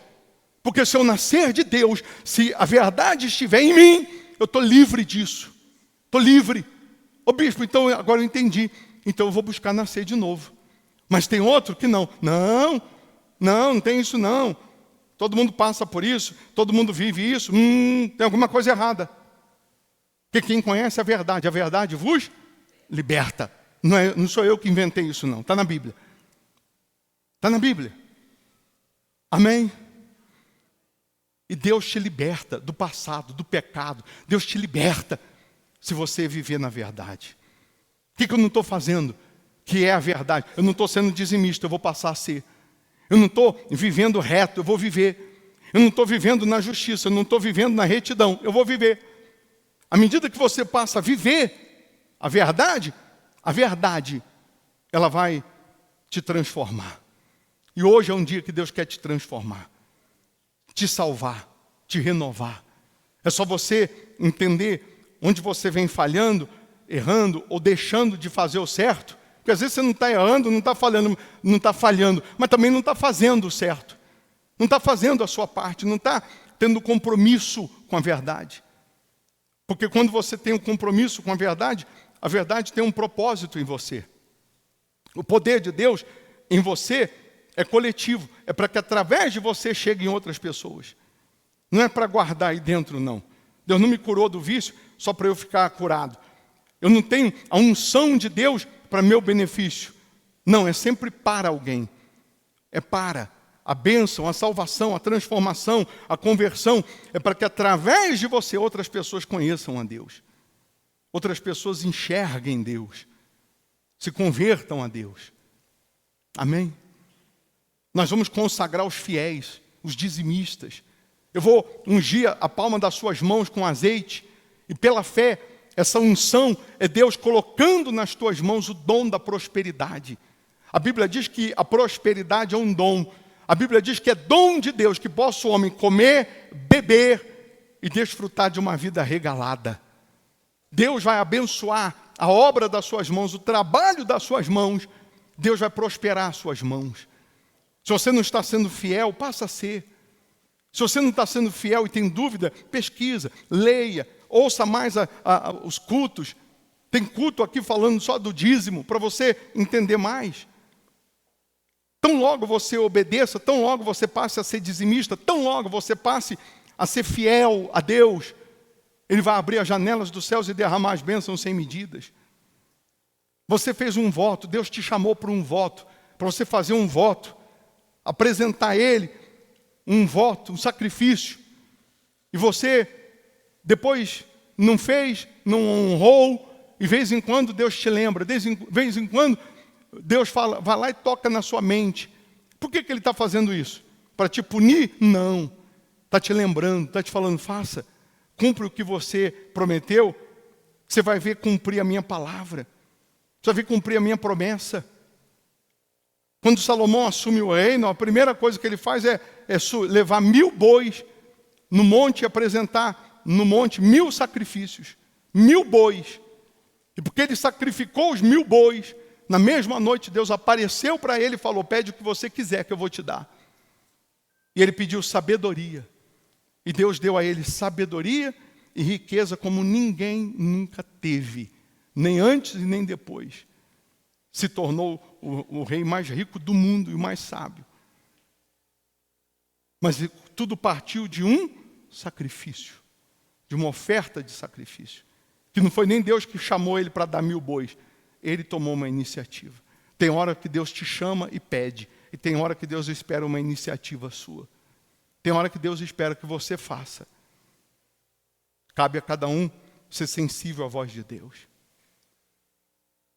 Porque se eu nascer de Deus, se a verdade estiver em mim, eu estou livre disso. Estou livre. Ô bispo, então agora eu entendi. Então eu vou buscar nascer de novo. Mas tem outro que não. Não tem isso não. Todo mundo passa por isso, todo mundo vive isso. Tem alguma coisa errada. Porque quem conhece a verdade vos liberta. Não sou eu que inventei isso não, está na Bíblia. Está na Bíblia. Amém? E Deus te liberta do passado, do pecado. Deus te liberta se você viver na verdade. O que eu não estou fazendo? Que é a verdade. Eu não estou sendo dizimista, eu vou passar a ser. Eu não estou vivendo reto, eu vou viver. Eu não estou vivendo na justiça, eu não estou vivendo na retidão, eu vou viver. À medida que você passa a viver a verdade, ela vai te transformar. E hoje é um dia que Deus quer te transformar, te salvar, te renovar. É só você entender onde você vem falhando, errando ou deixando de fazer o certo. Porque às vezes você não está errando, não está falhando, mas também não está fazendo o certo. Não está fazendo a sua parte, não está tendo compromisso com a verdade. Porque quando você tem um compromisso com a verdade tem um propósito em você. O poder de Deus em você é coletivo, é para que através de você cheguem outras pessoas. Não é para guardar aí dentro, não. Deus não me curou do vício só para eu ficar curado. Eu não tenho a unção de Deus para meu benefício. Não, é sempre para alguém. É para a bênção, a salvação, a transformação, a conversão. É para que através de você outras pessoas conheçam a Deus. Outras pessoas enxerguem Deus. Se convertam a Deus. Amém? Nós vamos consagrar os fiéis, os dizimistas. Eu vou ungir a palma das suas mãos com azeite. E pela fé, essa unção é Deus colocando nas tuas mãos o dom da prosperidade. A Bíblia diz que a prosperidade é um dom. A Bíblia diz que é dom de Deus que possa o homem comer, beber e desfrutar de uma vida regalada. Deus vai abençoar a obra das suas mãos, o trabalho das suas mãos. Deus vai prosperar as suas mãos. Se você não está sendo fiel, passa a ser. Se você não está sendo fiel e tem dúvida, pesquisa, leia, ouça mais os cultos. Tem culto aqui falando só do dízimo, para você entender mais. Tão logo você obedeça, tão logo você passe a ser dizimista, tão logo você passe a ser fiel a Deus, Ele vai abrir as janelas dos céus e derramar as bênçãos sem medidas. Você fez um voto, Deus te chamou para um voto, para você fazer um voto, apresentar a Ele um voto, um sacrifício. E você depois não fez, não honrou, e de vez em quando Deus te lembra, de vez em quando Deus fala, vai lá e toca na sua mente. Por que Ele está fazendo isso? Para te punir? Não. Está te lembrando, está te falando, faça, cumpre o que você prometeu, você vai ver cumprir a minha palavra, você vai ver cumprir a minha promessa. Quando Salomão assume o reino, a primeira coisa que ele faz é levar 1000 bois no monte e apresentar no monte 1000 sacrifícios, 1000 bois. E porque ele sacrificou os 1000 bois, na mesma noite Deus apareceu para ele e falou, pede o que você quiser que eu vou te dar. E ele pediu sabedoria. E Deus deu a ele sabedoria e riqueza como ninguém nunca teve, nem antes e nem depois. Se tornou o rei mais rico do mundo e o mais sábio. Mas tudo partiu de um sacrifício, de uma oferta de sacrifício. Que não foi nem Deus que chamou ele para dar 1000 bois. Ele tomou uma iniciativa. Tem hora que Deus te chama e pede. E tem hora que Deus espera uma iniciativa sua. Tem hora que Deus espera que você faça. Cabe a cada um ser sensível à voz de Deus.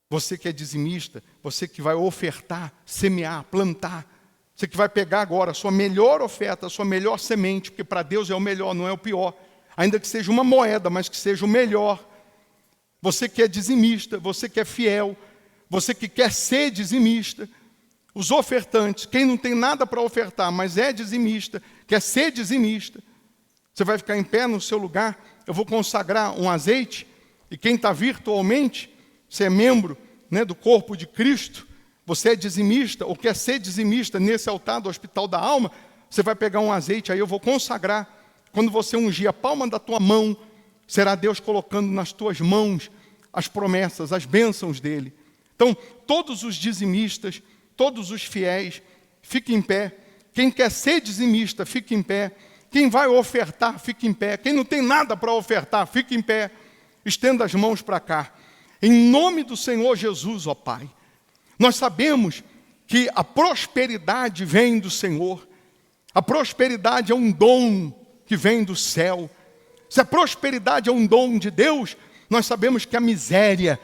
Você que é dizimista, você que vai ofertar, semear, plantar, você que vai pegar agora a sua melhor oferta, a sua melhor semente, porque para Deus é o melhor, não é o pior. Ainda que seja uma moeda, mas que seja o melhor. Você que é dizimista, você que é fiel, você que quer ser dizimista, os ofertantes, quem não tem nada para ofertar, mas é dizimista, quer ser dizimista, você vai ficar em pé no seu lugar, eu vou consagrar um azeite, e quem está virtualmente, você é membro, né, do corpo de Cristo, você é dizimista, ou quer ser dizimista nesse altar do Hospital da Alma, você vai pegar um azeite, aí eu vou consagrar. Quando você ungir a palma da tua mão, será Deus colocando nas tuas mãos as promessas, as bênçãos dEle. Então, todos os dizimistas, todos os fiéis, fiquem em pé. Quem quer ser dizimista, fique em pé. Quem vai ofertar, fique em pé. Quem não tem nada para ofertar, fique em pé. Estenda as mãos para cá. Em nome do Senhor Jesus, ó Pai, nós sabemos que a prosperidade vem do Senhor. A prosperidade é um dom que vem do céu. Se a prosperidade é um dom de Deus, nós sabemos que a miséria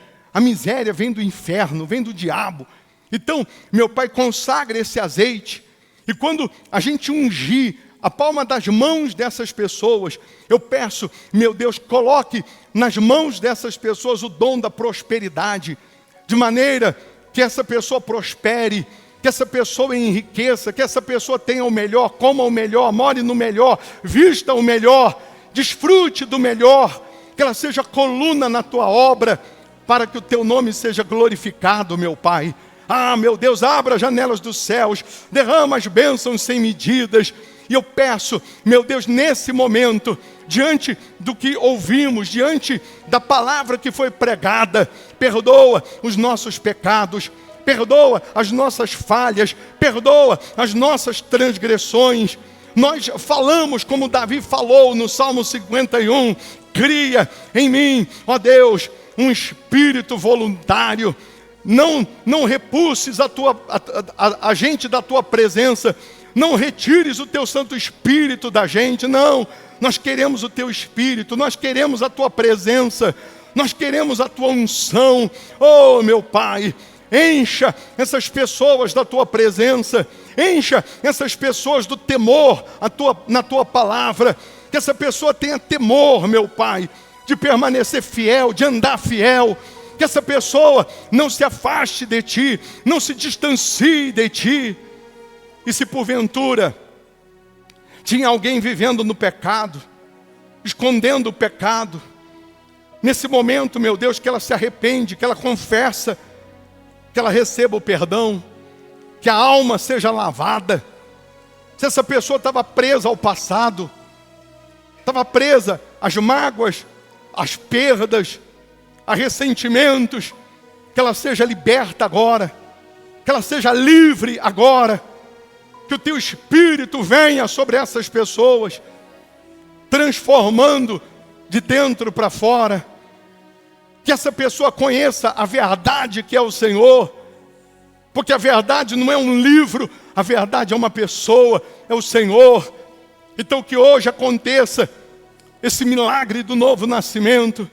vem do inferno, vem do diabo. Então, meu Pai, consagra esse azeite. E quando a gente ungir a palma das mãos dessas pessoas, eu peço, meu Deus, coloque nas mãos dessas pessoas o dom da prosperidade, de maneira que essa pessoa prospere, que essa pessoa enriqueça, que essa pessoa tenha o melhor, coma o melhor, more no melhor, vista o melhor, desfrute do melhor, que ela seja coluna na tua obra, para que o teu nome seja glorificado, meu Pai. Ah, meu Deus, abra as janelas dos céus, derrama as bênçãos sem medidas. E eu peço, meu Deus, nesse momento, diante do que ouvimos, diante da palavra que foi pregada, perdoa os nossos pecados, perdoa as nossas falhas, perdoa as nossas transgressões. Nós falamos como Davi falou no Salmo 51, cria em mim, ó Deus, um espírito voluntário. Não repulses a gente da tua presença, não retires o teu Santo Espírito da gente, não. Nós queremos o teu Espírito, nós queremos a tua presença, nós queremos a tua unção. Oh, meu Pai, encha essas pessoas da tua presença, encha essas pessoas do temor na tua palavra, que essa pessoa tenha temor, meu Pai, de permanecer fiel, de andar fiel, que essa pessoa não se afaste de ti, não se distancie de ti. E se porventura tinha alguém vivendo no pecado, escondendo o pecado, nesse momento, meu Deus, que ela se arrepende, que ela confessa, que ela receba o perdão, que a alma seja lavada. Se essa pessoa estava presa ao passado, estava presa às mágoas, às perdas, a ressentimentos, que ela seja liberta agora, que ela seja livre agora, que o teu Espírito venha sobre essas pessoas, transformando de dentro para fora, que essa pessoa conheça a verdade que é o Senhor, porque a verdade não é um livro, a verdade é uma pessoa, é o Senhor. Então que hoje aconteça esse milagre do novo nascimento,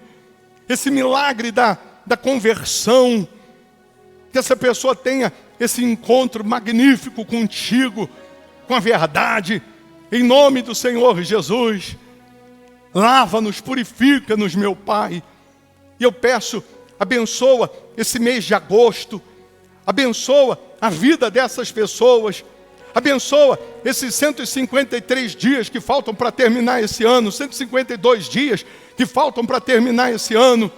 esse milagre da conversão, que essa pessoa tenha esse encontro magnífico contigo, com a verdade, em nome do Senhor Jesus. Lava-nos, purifica-nos, meu Pai. E eu peço, abençoa esse mês de agosto, abençoa a vida dessas pessoas, abençoa esses 153 dias que faltam para terminar esse ano, 152 dias que faltam para terminar esse ano.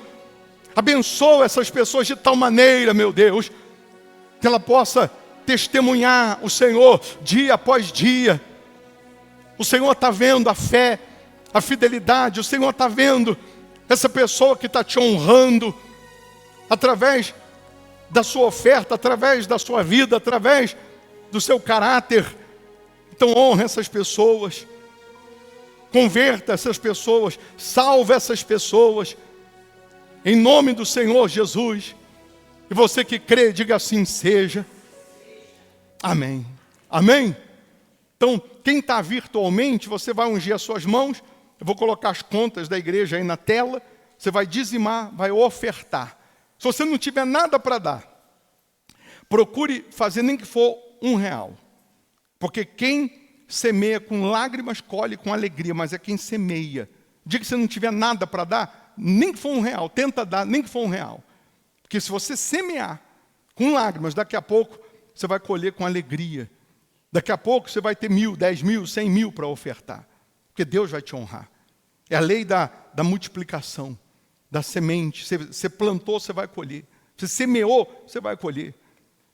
Abençoa essas pessoas de tal maneira, meu Deus, que ela possa testemunhar o Senhor dia após dia. O Senhor está vendo a fé, a fidelidade, o Senhor está vendo essa pessoa que está te honrando, através da sua oferta, através da sua vida, através do seu caráter. Então honra essas pessoas, converta essas pessoas, salva essas pessoas, em nome do Senhor Jesus. E você que crê, diga assim seja. Amém. Amém? Então, quem está virtualmente, você vai ungir as suas mãos. Eu vou colocar as contas da igreja aí na tela. Você vai dizimar, vai ofertar. Se você não tiver nada para dar, procure fazer nem que for R$1. Porque quem semeia com lágrimas, colhe com alegria, mas é quem semeia. Diga que você não tiver nada para dar, nem que for R$1, tenta dar, nem que for R$1. Porque se você semear com lágrimas, daqui a pouco você vai colher com alegria. Daqui a pouco você vai ter 1.000, 10.000, 100.000 para ofertar. Porque Deus vai te honrar. É a lei da multiplicação, da semente. Você plantou, você vai colher. Você semeou, você vai colher.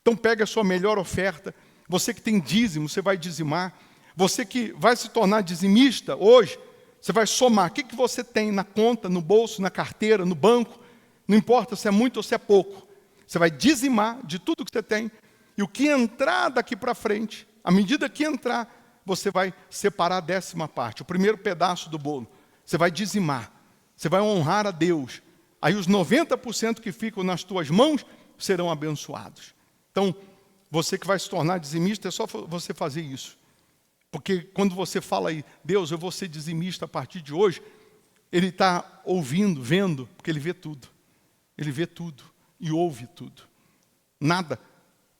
Então pega a sua melhor oferta. Você que tem dízimo, você vai dizimar. Você que vai se tornar dizimista hoje, você vai somar. O que você tem na conta, no bolso, na carteira, no banco? Não importa se é muito ou se é pouco. Você vai dizimar de tudo que você tem. E o que entrar daqui para frente, à medida que entrar, você vai separar a 10ª parte, o primeiro pedaço do bolo. Você vai dizimar. Você vai honrar a Deus. Aí os 90% que ficam nas tuas mãos serão abençoados. Então, você que vai se tornar dizimista, é só você fazer isso. Porque quando você fala aí, Deus, eu vou ser dizimista a partir de hoje, Ele está ouvindo, vendo, porque Ele vê tudo. Ele vê tudo e ouve tudo. Nada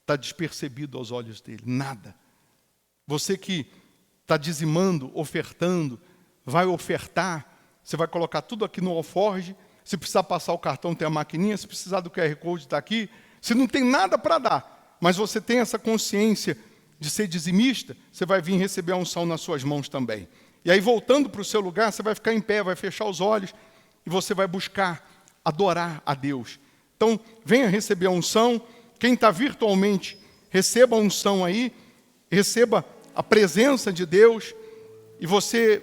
está despercebido aos olhos dele, nada. Você que está dizimando, ofertando, vai ofertar, você vai colocar tudo aqui no alforge. Se precisar passar o cartão, tem a maquininha. Se precisar do QR Code, está aqui. Se não tem nada para dar, mas você tem essa consciência de ser dizimista, você vai vir receber a unção nas suas mãos também. E aí, voltando para o seu lugar, você vai ficar em pé, vai fechar os olhos e você vai buscar adorar a Deus. Então, venha receber a unção. Quem está virtualmente, receba a unção aí, receba a presença de Deus, e você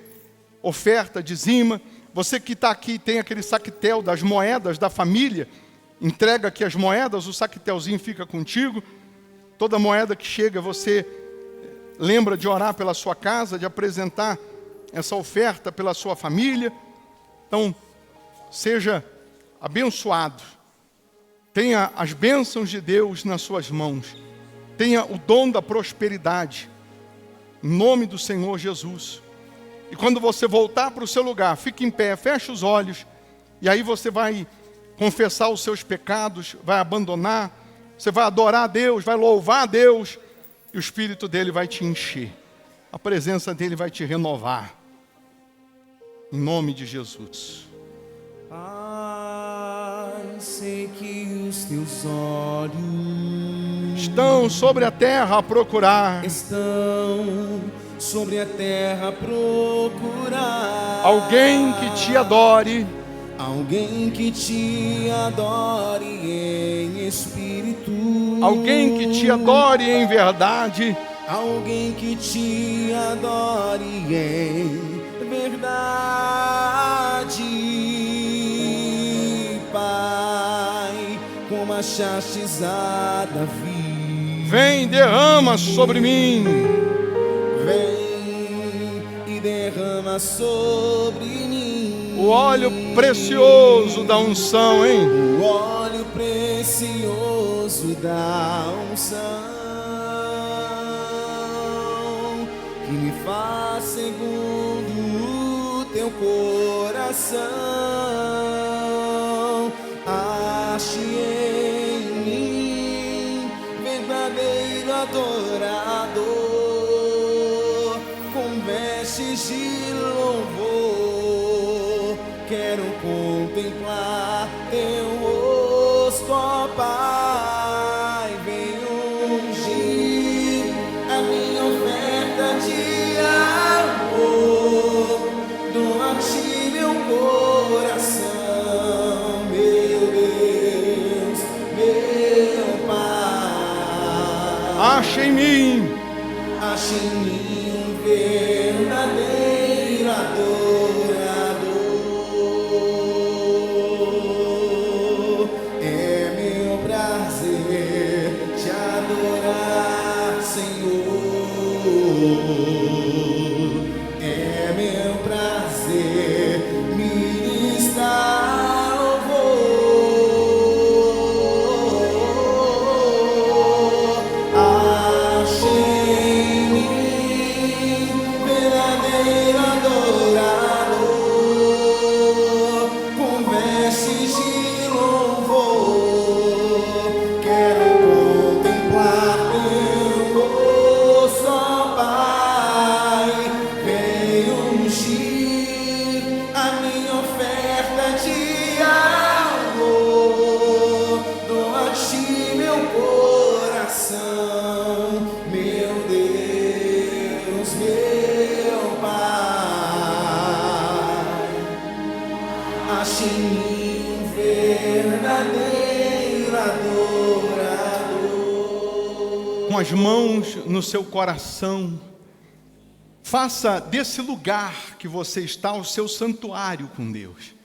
oferta, dizima. Você que está aqui tem aquele saquetel das moedas da família, entrega aqui as moedas, o saquetelzinho fica contigo. Toda moeda que chega, você lembra de orar pela sua casa, de apresentar essa oferta pela sua família. Então, seja abençoado. Tenha as bênçãos de Deus nas suas mãos. Tenha o dom da prosperidade. Em nome do Senhor Jesus. E quando você voltar para o seu lugar, fique em pé, feche os olhos. E aí você vai confessar os seus pecados, vai abandonar. Você vai adorar a Deus, vai louvar a Deus. E o Espírito dele vai te encher. A presença dele vai te renovar. Em nome de Jesus. Sei que os teus olhos estão sobre a terra a procurar. Estão sobre a terra a procurar alguém que te adore. Alguém que te adore em espírito. Alguém que te adore em verdade. Alguém que te adore em verdade. Pai, como achastes a Davi, vem, derrama sobre mim. Vem e derrama sobre mim o óleo precioso da unção, hein? O óleo precioso da unção, que me faz segundo o teu meu coração, ache em mim verdadeiro adorador, com vestes de louvor. Quero contemplar teu rosto, ó Pai. Venho ungir a minha oferta de amor, dou a ti meu coração, meu Deus, meu Pai. Ache em mim um verdadeiro adorador. É meu prazer te adorar, Senhor. É meu prazer ministrar louvor. Achei em mim verdadeiro adorador, com vestes de louvor. Quero contemplar teu rosto, ó Pai. Venho ungir a minha oferta de amor, dou a ti meu coração, meu Deus, meu Pai. Ache em mim um verdadeiro adorador. com as mãos no seu coração, faça desse lugar que você está o seu santuário com Deus.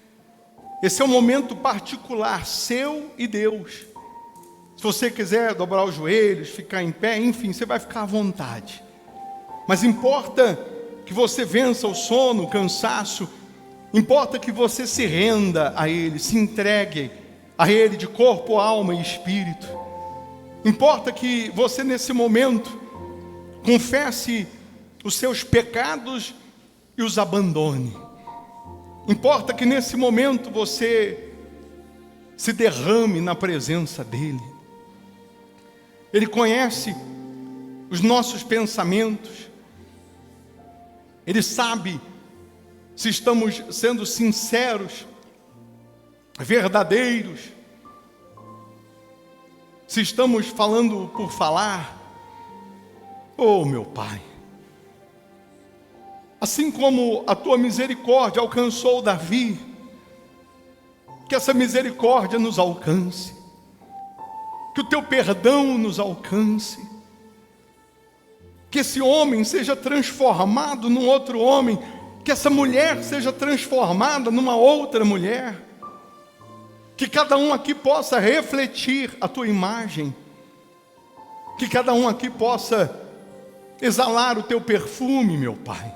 Esse é um momento particular, seu e Deus. Se você quiser dobrar os joelhos, ficar em pé, enfim, você vai ficar à vontade. Mas importa que você vença o sono, o cansaço. Importa que você se renda a Ele, se entregue a Ele de corpo, alma e espírito. Importa que você nesse momento confesse os seus pecados e os abandone. Importa que nesse momento você se derrame na presença dEle. Ele conhece os nossos pensamentos. Ele sabe se estamos sendo sinceros, verdadeiros, se estamos falando por falar. Oh, meu Pai, assim como a tua misericórdia alcançou Davi, que essa misericórdia nos alcance, que o teu perdão nos alcance, que esse homem seja transformado num outro homem, que essa mulher seja transformada numa outra mulher, que cada um aqui possa refletir a tua imagem, que cada um aqui possa exalar o teu perfume, meu Pai.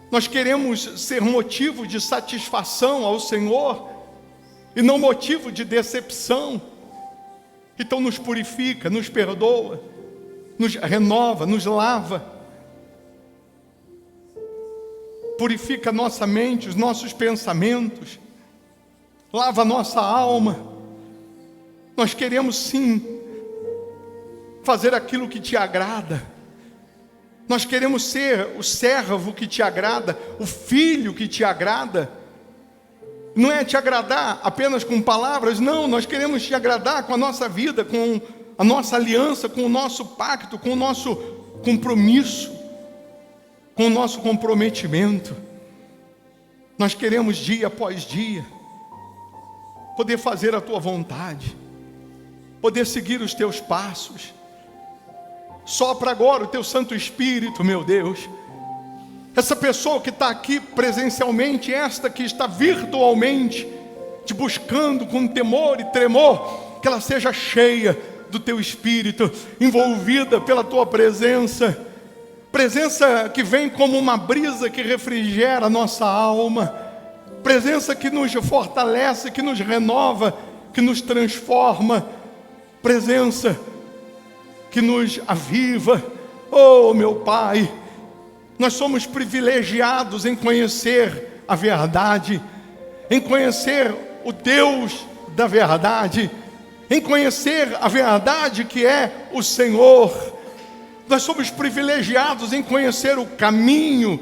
Nós queremos ser motivo de satisfação ao Senhor e não motivo de decepção. Então nos purifica, nos perdoa, nos renova, nos lava. Purifica nossa mente, os nossos pensamentos, lava nossa alma. Nós queremos sim fazer aquilo que te agrada. Nós queremos ser o servo que te agrada, o filho que te agrada. Não é te agradar apenas com palavras, não. Nós queremos te agradar com a nossa vida, com a nossa aliança, com o nosso pacto, com o nosso compromisso, com o nosso comprometimento. Nós queremos dia após dia poder fazer a tua vontade, poder seguir os teus passos. Sopra agora o teu Santo Espírito, meu Deus. Essa pessoa que está aqui presencialmente, esta que está virtualmente te buscando com temor e tremor, que ela seja cheia do teu Espírito, envolvida pela tua presença. Presença que vem como uma brisa que refrigera a nossa alma. Presença que nos fortalece, que nos renova, que nos transforma. Presença que nos aviva. Oh, meu Pai, Nós somos privilegiados em conhecer a verdade, em conhecer o Deus da verdade, em conhecer a verdade que é o Senhor. Nós somos privilegiados em conhecer o caminho,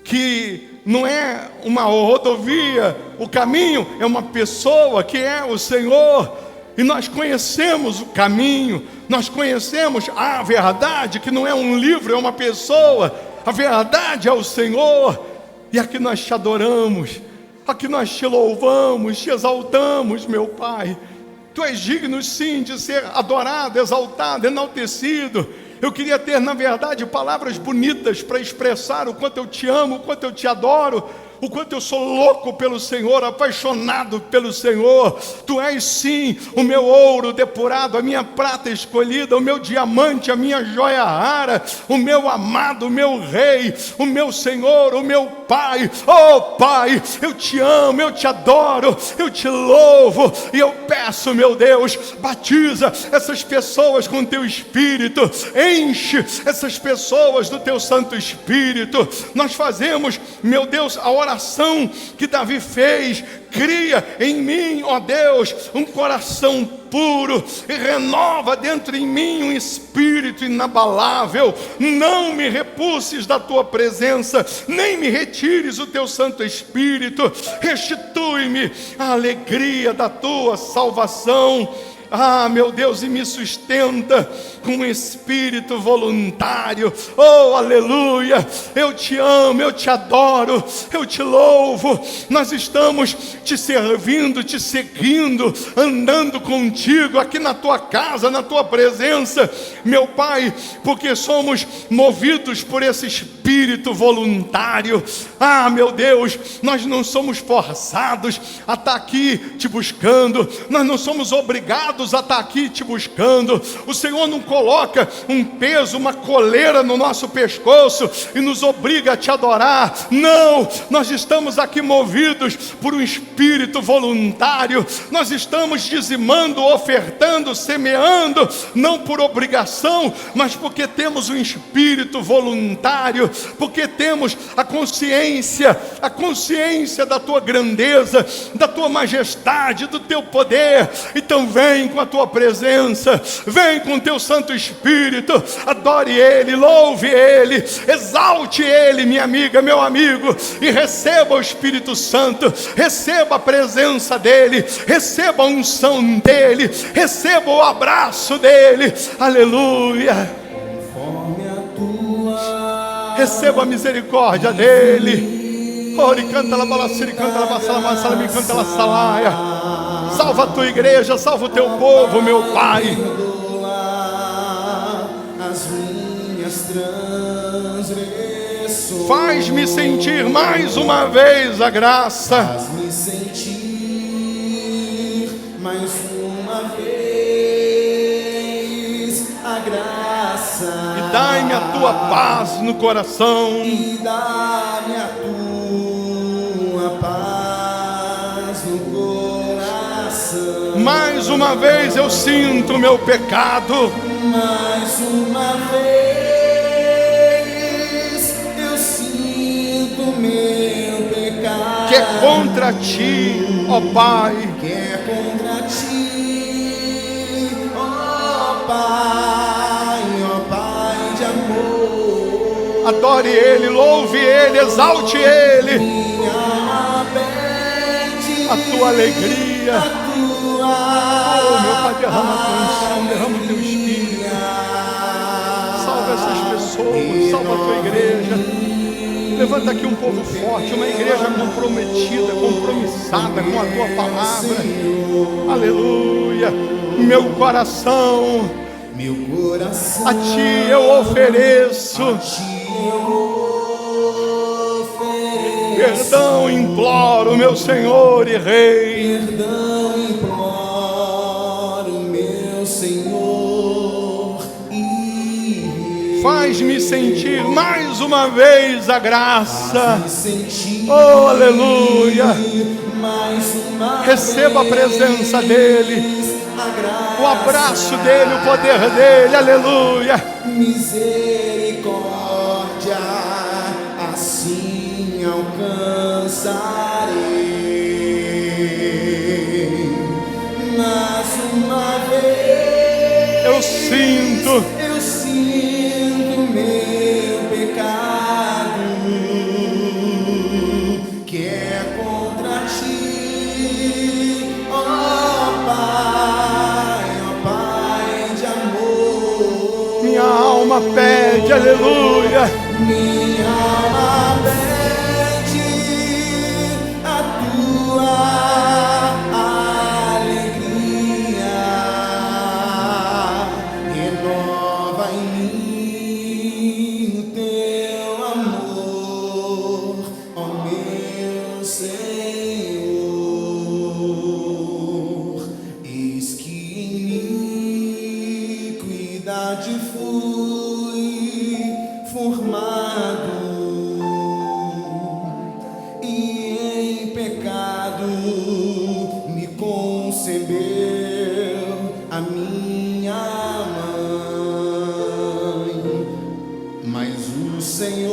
que não é uma rodovia, o caminho é uma pessoa, que é o Senhor. E nós conhecemos o caminho, nós conhecemos a verdade, que não é um livro, é uma pessoa. A verdade é o Senhor. E aqui nós te adoramos, aqui nós te louvamos, te exaltamos, meu Pai. Tu és digno sim de ser adorado, exaltado, enaltecido. Eu queria ter, na verdade, palavras bonitas para expressar o quanto eu te amo, o quanto eu te adoro, o quanto eu sou louco pelo Senhor, apaixonado pelo Senhor. Tu és sim o meu ouro depurado, a minha prata escolhida, o meu diamante, a minha joia rara, o meu amado, o meu rei, o meu Senhor, o meu Pai. Oh Pai, eu te amo, eu te adoro, eu te louvo. E eu peço, meu Deus, batiza essas pessoas com teu Espírito, enche essas pessoas do teu Santo Espírito. Nós fazemos, meu Deus, a oração que Davi fez: cria em mim, ó Deus, um coração puro e renova dentro em mim um espírito inabalável. Não me repulses da tua presença, nem me retires o teu Santo Espírito. Restitui-me a alegria da tua salvação. Ah, meu Deus, e me sustenta com um espírito voluntário. Oh, aleluia, eu te amo, eu te adoro, eu te louvo. Nós estamos te servindo, te seguindo, andando contigo aqui na tua casa, na tua presença, meu Pai, porque somos movidos por esse espírito voluntário. Ah, meu Deus, nós não somos forçados a estar aqui te buscando, nós não somos obrigados a estar aqui te buscando. O Senhor não coloca um peso, uma coleira no nosso pescoço e nos obriga a te adorar. Não, nós estamos aqui movidos por um espírito voluntário. Nós estamos dizimando, ofertando, semeando, não por obrigação, mas porque temos um espírito voluntário, porque temos a consciência da tua grandeza, da tua majestade, do teu poder. Então vem com a tua presença, vem com o teu Santo Espírito, adore Ele, louve Ele, exalte Ele, minha amiga, meu amigo, e receba o Espírito Santo, receba a presença dEle, receba a unção dEle, receba o abraço dEle. Aleluia. Receba a misericórdia dEle. Ore, canta la balaciri, canta la bassala, salami, canta la salaia. Salva a tua igreja, salva o teu povo, meu Pai. Faz-me sentir mais uma vez a graça. Faz-me sentir mais uma vez a graça. E dai-me a tua paz no coração. E dá-me a tua paz no coração. Mais uma vez eu sinto o meu pecado. Mais uma vez eu sinto meu pecado. Que é contra ti, ó Pai. Que é contra ti, ó Pai de amor. Adore Ele, louve Ele, exalte Ele. Minha alma pede a tua alegria. Oh, meu Pai, derrama a tua unção, derrama o teu Espírito. Salva essas pessoas, salva a tua igreja. Levanta aqui um povo forte, uma igreja comprometida, compromissada com a tua palavra. Aleluia. Meu coração, a ti eu ofereço. Perdão imploro, meu Senhor e Rei. Perdão imploro, meu Senhor e Rei. Faz-me sentir mais uma vez a graça. Sentir Oh, aleluia. mais uma Receba a presença dEle, a graça, o abraço dEle, o poder dEle. Aleluia. misericórdia assim alcançarei. Mais uma vez eu sinto meu pecado, que é contra ti, ó Pai de amor. minha alma pede, aleluia. Minha alma pede a tua alegria, renova em mim o teu amor, ó meu Senhor. Eis que em iniquidade fui formado, e em pecado me concebeu a minha mãe. Mas o Senhor,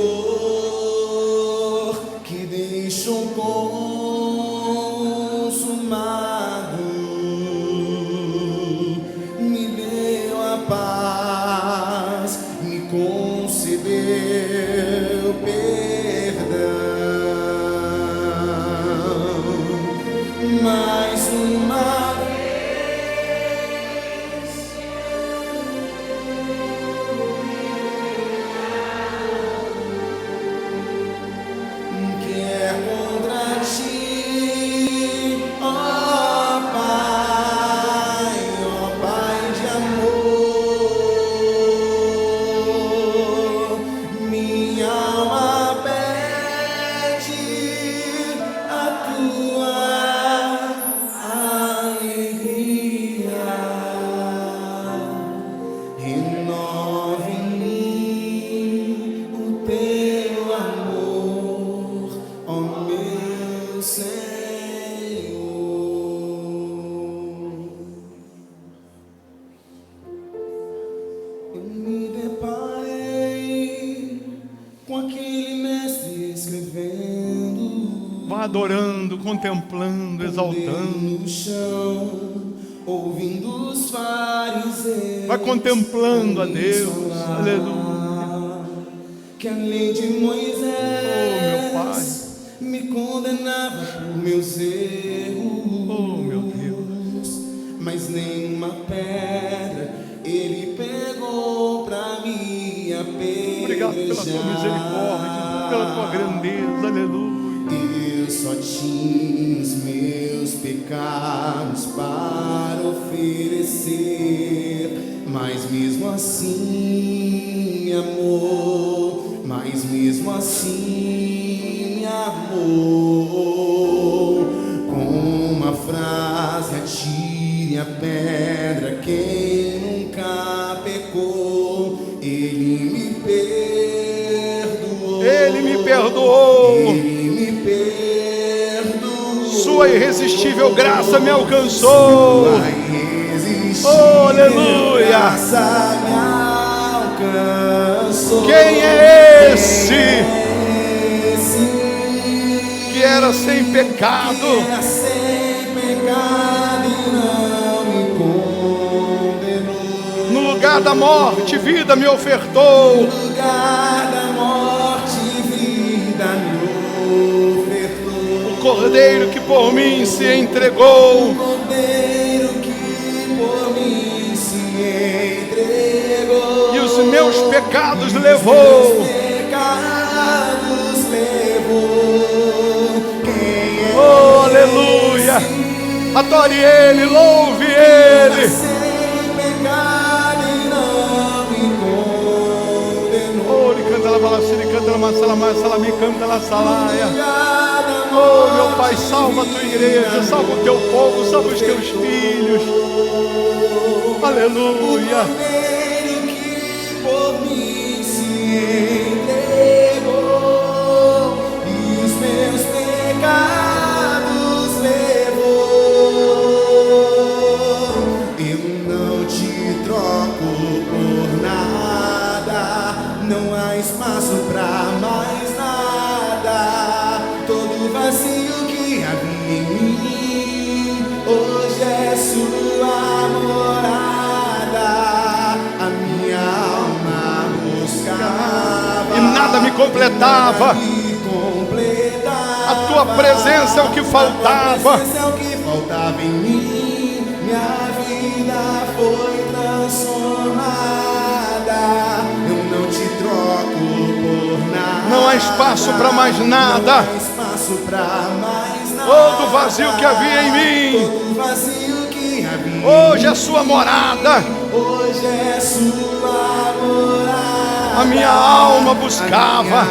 que deixou consumado, me deu a paz, me concebeu perdão. Mais uma vez que é contra ti, ó Pai de amor. Minha alma pede a tua alegria, renova em mim o teu amor, ó meu Senhor. Eu me deparei com aquele mestre escrevendo. Vá adorando, contemplando, exaltando. No chão, ouvindo os fariseus. Vai contemplando a Deus, falar aleluia. que a lei de Moisés, Oh, meu Pai, me condenava por meus erros. oh, meu Deus. Mas nenhuma pedra ele pegou pra me apedrejar. Obrigado pela tua misericórdia, pela tua grandeza, aleluia. Eu só tinha os meus pecados para oferecer, mas mesmo assim me amou, mas mesmo assim me amou. Com uma frase, atire a pedra quem nunca pecou. Ele me perdoou. Ele me perdoou. Ele me perdoou. Sua irresistível graça me alcançou. Sua irresistível Oh, aleluia. graça me alcançou. Quem é esse Quem é esse que era sem pecado? que era sem pecado e não me condenou? No lugar da morte, vida me ofertou. No lugar da morte, vida me ofertou. O Cordeiro que por mim se entregou. O Cordeiro que por mim se entregou. E os meus pecados levou. Pecados levou. Quem é Oh, aleluia. Adore Ele, louve Ele. sem pecado e não me condenou? Oh, ele canta la balaça, ele canta la maçala, salami, canta la salaia. Oh, meu Pai, salva a tua igreja, salva o teu povo, salva os teus filhos. Aleluia. Cordeiro que por mim se entregou e os meus pecados levou. Eu não te troco por nada, não há espaço pra mais nada. vazio que havia em mim, hoje é sua morada. A minha alma buscava e nada me completava. A tua presença é o que faltava. A tua presença é o que faltava em mim. Minha vida foi transformada. Eu não te troco por nada. Não há espaço para mais nada. Não há espaço para mais nada. Todo o vazio que havia em mim, todo o vazio que havia hoje é sua morada. hoje é sua morada. A minha alma buscava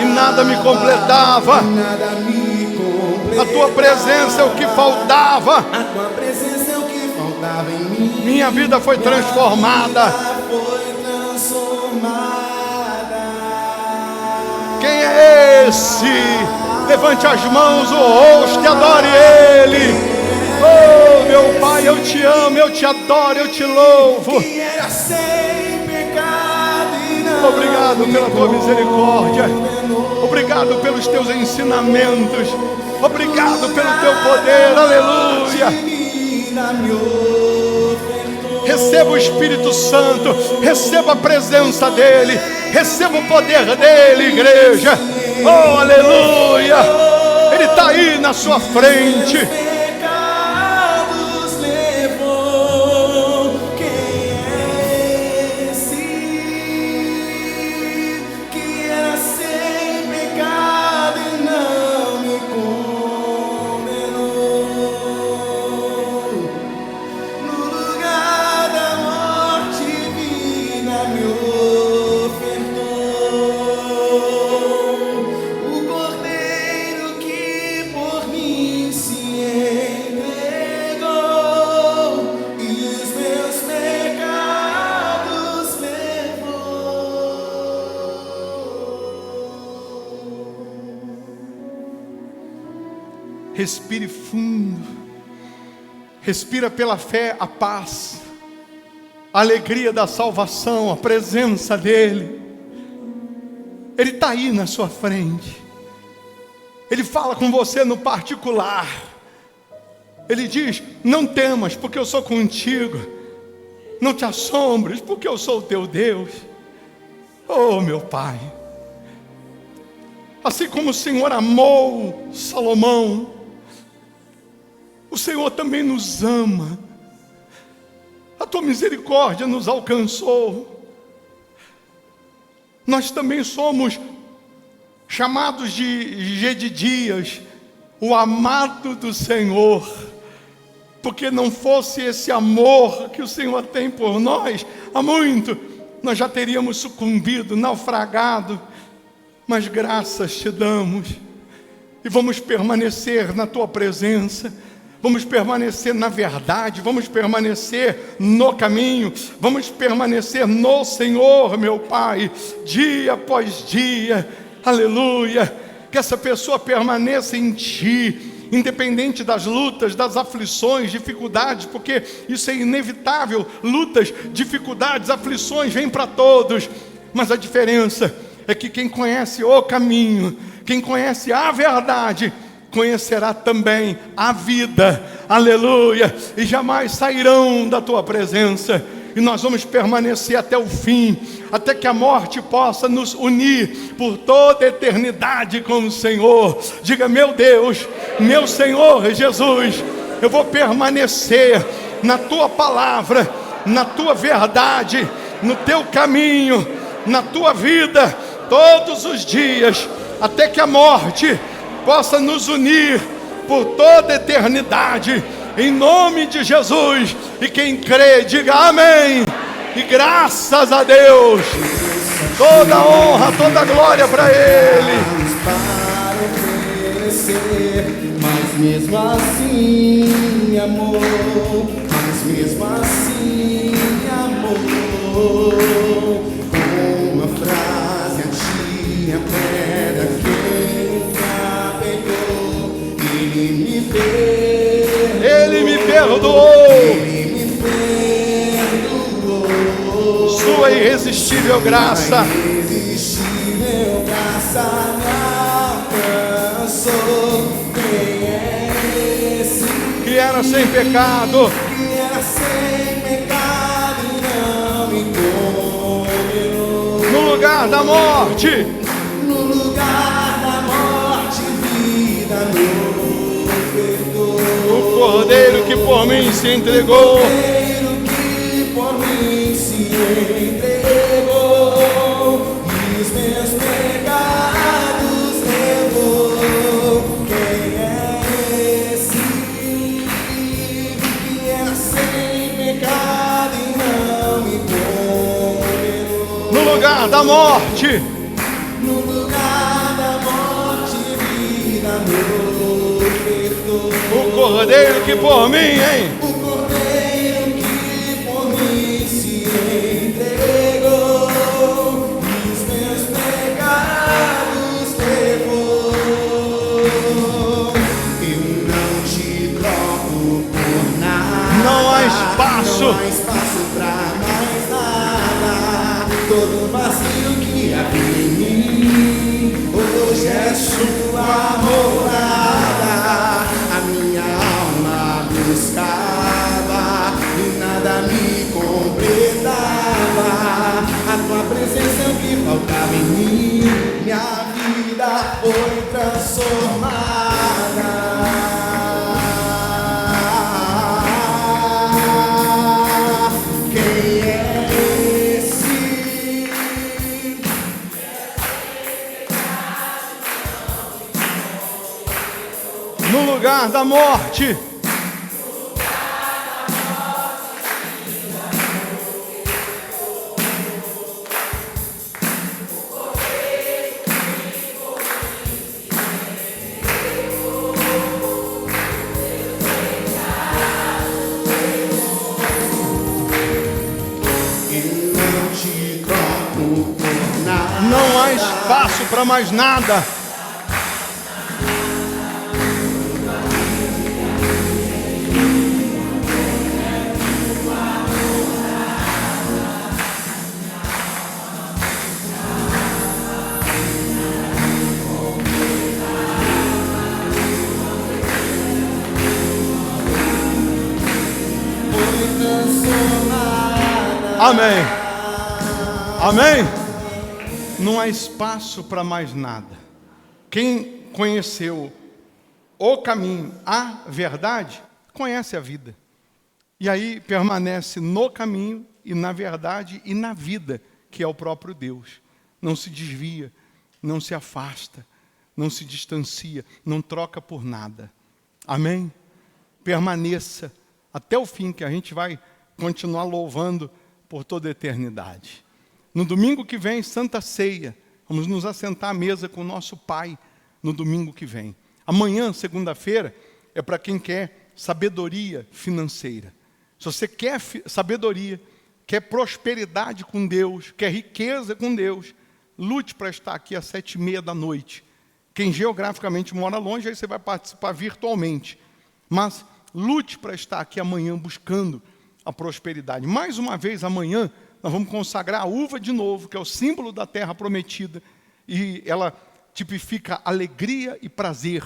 e nada me completava. A tua presença é o que faltava. A tua presença é o que faltava em mim. Minha vida foi transformada. Foi transformada. Quem é esse? Levante as mãos, o rosto e adore Ele. Oh, meu Pai, eu te amo, eu te adoro, eu te louvo. Que era sem pecado e não Obrigado pela tua misericórdia. Obrigado pelos teus ensinamentos. Obrigado pelo teu poder. Aleluia. Receba o Espírito Santo. Receba a presença dEle. Receba o poder dEle, igreja. Oh, aleluia. Ele está aí na sua frente. Respire fundo. Respira pela fé a paz, a alegria da salvação, a presença dEle. Ele está aí na sua frente. Ele fala com você no particular. Ele diz: não temas, porque eu sou contigo. Não te assombres, porque eu sou o teu Deus. Oh, meu Pai, assim como o Senhor amou Salomão, o Senhor também nos ama. A tua misericórdia nos alcançou. Nós também somos chamados de Jedidias, o amado do Senhor. Porque não fosse esse amor que o Senhor tem por nós, há muito nós já teríamos sucumbido, naufragado. Mas graças te damos. E vamos permanecer na tua presença. Vamos permanecer na verdade, vamos permanecer no caminho, vamos permanecer no Senhor, meu Pai, dia após dia, aleluia. Que essa pessoa permaneça em Ti, independente das lutas, das aflições, dificuldades, porque isso é inevitável. Lutas, dificuldades, aflições vêm para todos, mas a diferença é que quem conhece o caminho, quem conhece a verdade, conhecerá também a vida, aleluia, e jamais sairão da tua presença, e nós vamos permanecer até o fim, até que a morte possa nos unir por toda a eternidade com o Senhor. Diga: meu Deus, meu Senhor Jesus, eu vou permanecer na tua palavra, na tua verdade, no teu caminho, na tua vida, todos os dias, até que a morte possa nos unir por toda a eternidade, em nome de Jesus. E quem crê, diga amém, e graças a Deus. Toda honra, toda glória para Ele. Mas mesmo assim amor, mas mesmo assim amor. Uma frase a ti apega quem nunca pegou. Ele me perdoou. Sua irresistível graça. Sua irresistível graça me alcançou. traçou. Quem é esse que era sem pecado? que era sem pecado e não me condenou? No lugar da morte, No lugar da morte, vida me ofertou. o Cordeiro que por mim se entregou. Cordeiro que por mim se entregou e os meus pecados levou. Quem é esse que era sem pecado e não me condenou? No lugar da morte, No lugar da morte, vida me ofertou. o Cordeiro que por mim, hein? O Cordeiro que por mim se entregou e os meus pecados levou. Eu não te troco por nada. Não há espaço. Não há espaço pra mais nada. Todo vazio que havia em mim hoje é sua morada. A minha alma buscava e nada me completava. A tua presença é o que faltava em mim. Minha vida foi transformada. Quem é esse? No lugar da morte, Eu não te troco por nada. não há espaço para mais nada. Amém. Amém. Não há espaço para mais nada. Quem conheceu o caminho, a verdade, conhece a vida. E aí permanece no caminho e na verdade e na vida, que é o próprio Deus. Não se desvia, não se afasta, não se distancia, não troca por nada. Amém? Permaneça até o fim, que a gente vai continuar louvando por toda a eternidade. No domingo que vem, Santa Ceia. Vamos nos assentar à mesa com o nosso Pai no domingo que vem. Amanhã, segunda-feira, é para quem quer sabedoria financeira. Se você quer sabedoria, quer prosperidade com Deus, quer riqueza com Deus, lute para estar aqui às 7h30. Quem geograficamente mora longe, aí você vai participar virtualmente. Mas lute para estar aqui amanhã buscando a prosperidade. Mais uma vez, amanhã, nós vamos consagrar a uva de novo, que é o símbolo da terra prometida, e ela tipifica alegria e prazer.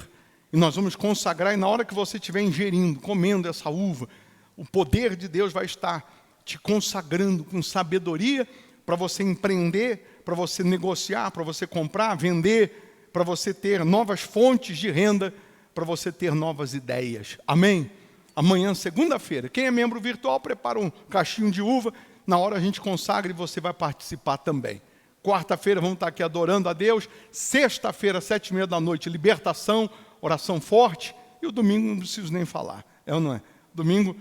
E nós vamos consagrar, e na hora que você estiver ingerindo, comendo essa uva, o poder de Deus vai estar te consagrando com sabedoria para você empreender, para você negociar, para você comprar, vender, para você ter novas fontes de renda, para você ter novas ideias. Amém? Amanhã, segunda-feira, quem é membro virtual, prepara um cachinho de uva. Na hora a gente consagra e você vai participar também. Quarta-feira vamos estar aqui adorando a Deus. Sexta-feira, 7h30, libertação, oração forte. E o domingo não preciso nem falar. É ou não é? Domingo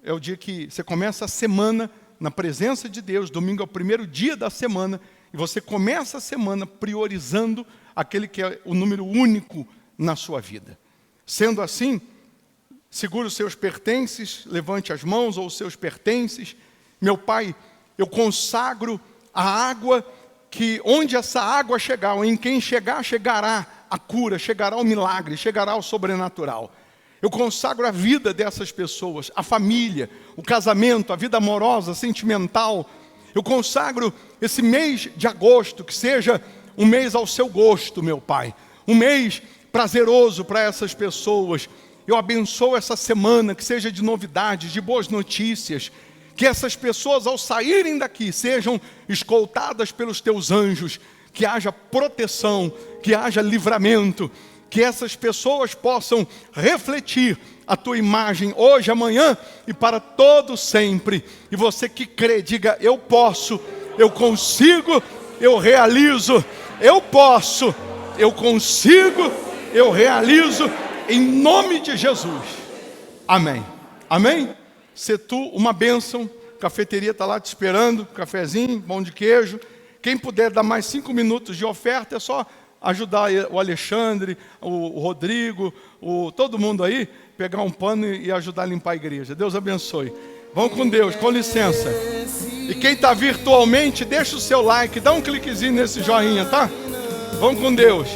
é o dia que você começa a semana na presença de Deus. Domingo é o primeiro dia da semana. E você começa a semana priorizando aquele que é o número único na sua vida. Sendo assim, segure os seus pertences, levante as mãos ou os seus pertences. Meu Pai, eu consagro a água, que onde essa água chegar, ou em quem chegar, chegará a cura, chegará o milagre, chegará o sobrenatural. Eu consagro a vida dessas pessoas, a família, o casamento, a vida amorosa, sentimental. Eu consagro esse mês de agosto, que seja um mês ao seu gosto, meu Pai. Um mês prazeroso para essas pessoas. Eu abençoo essa semana, que seja de novidades, de boas notícias. Que essas pessoas, ao saírem daqui, sejam escoltadas pelos teus anjos. Que haja proteção, que haja livramento. Que essas pessoas possam refletir a tua imagem hoje, amanhã e para todo sempre. E você que crê, diga: eu posso, eu consigo, eu realizo, eu posso, eu consigo, eu realizo, em nome de Jesus. Amém. Amém? Se tu, uma bênção, a cafeteria está lá te esperando, cafezinho, pão de queijo. Quem puder dar mais 5 minutos de oferta, é só ajudar o Alexandre, o Rodrigo, todo mundo aí, pegar um pano e ajudar a limpar a igreja. Deus abençoe. Vamos com Deus, com licença. E quem está virtualmente, deixa o seu like, dá um cliquezinho nesse joinha, tá? Vamos com Deus.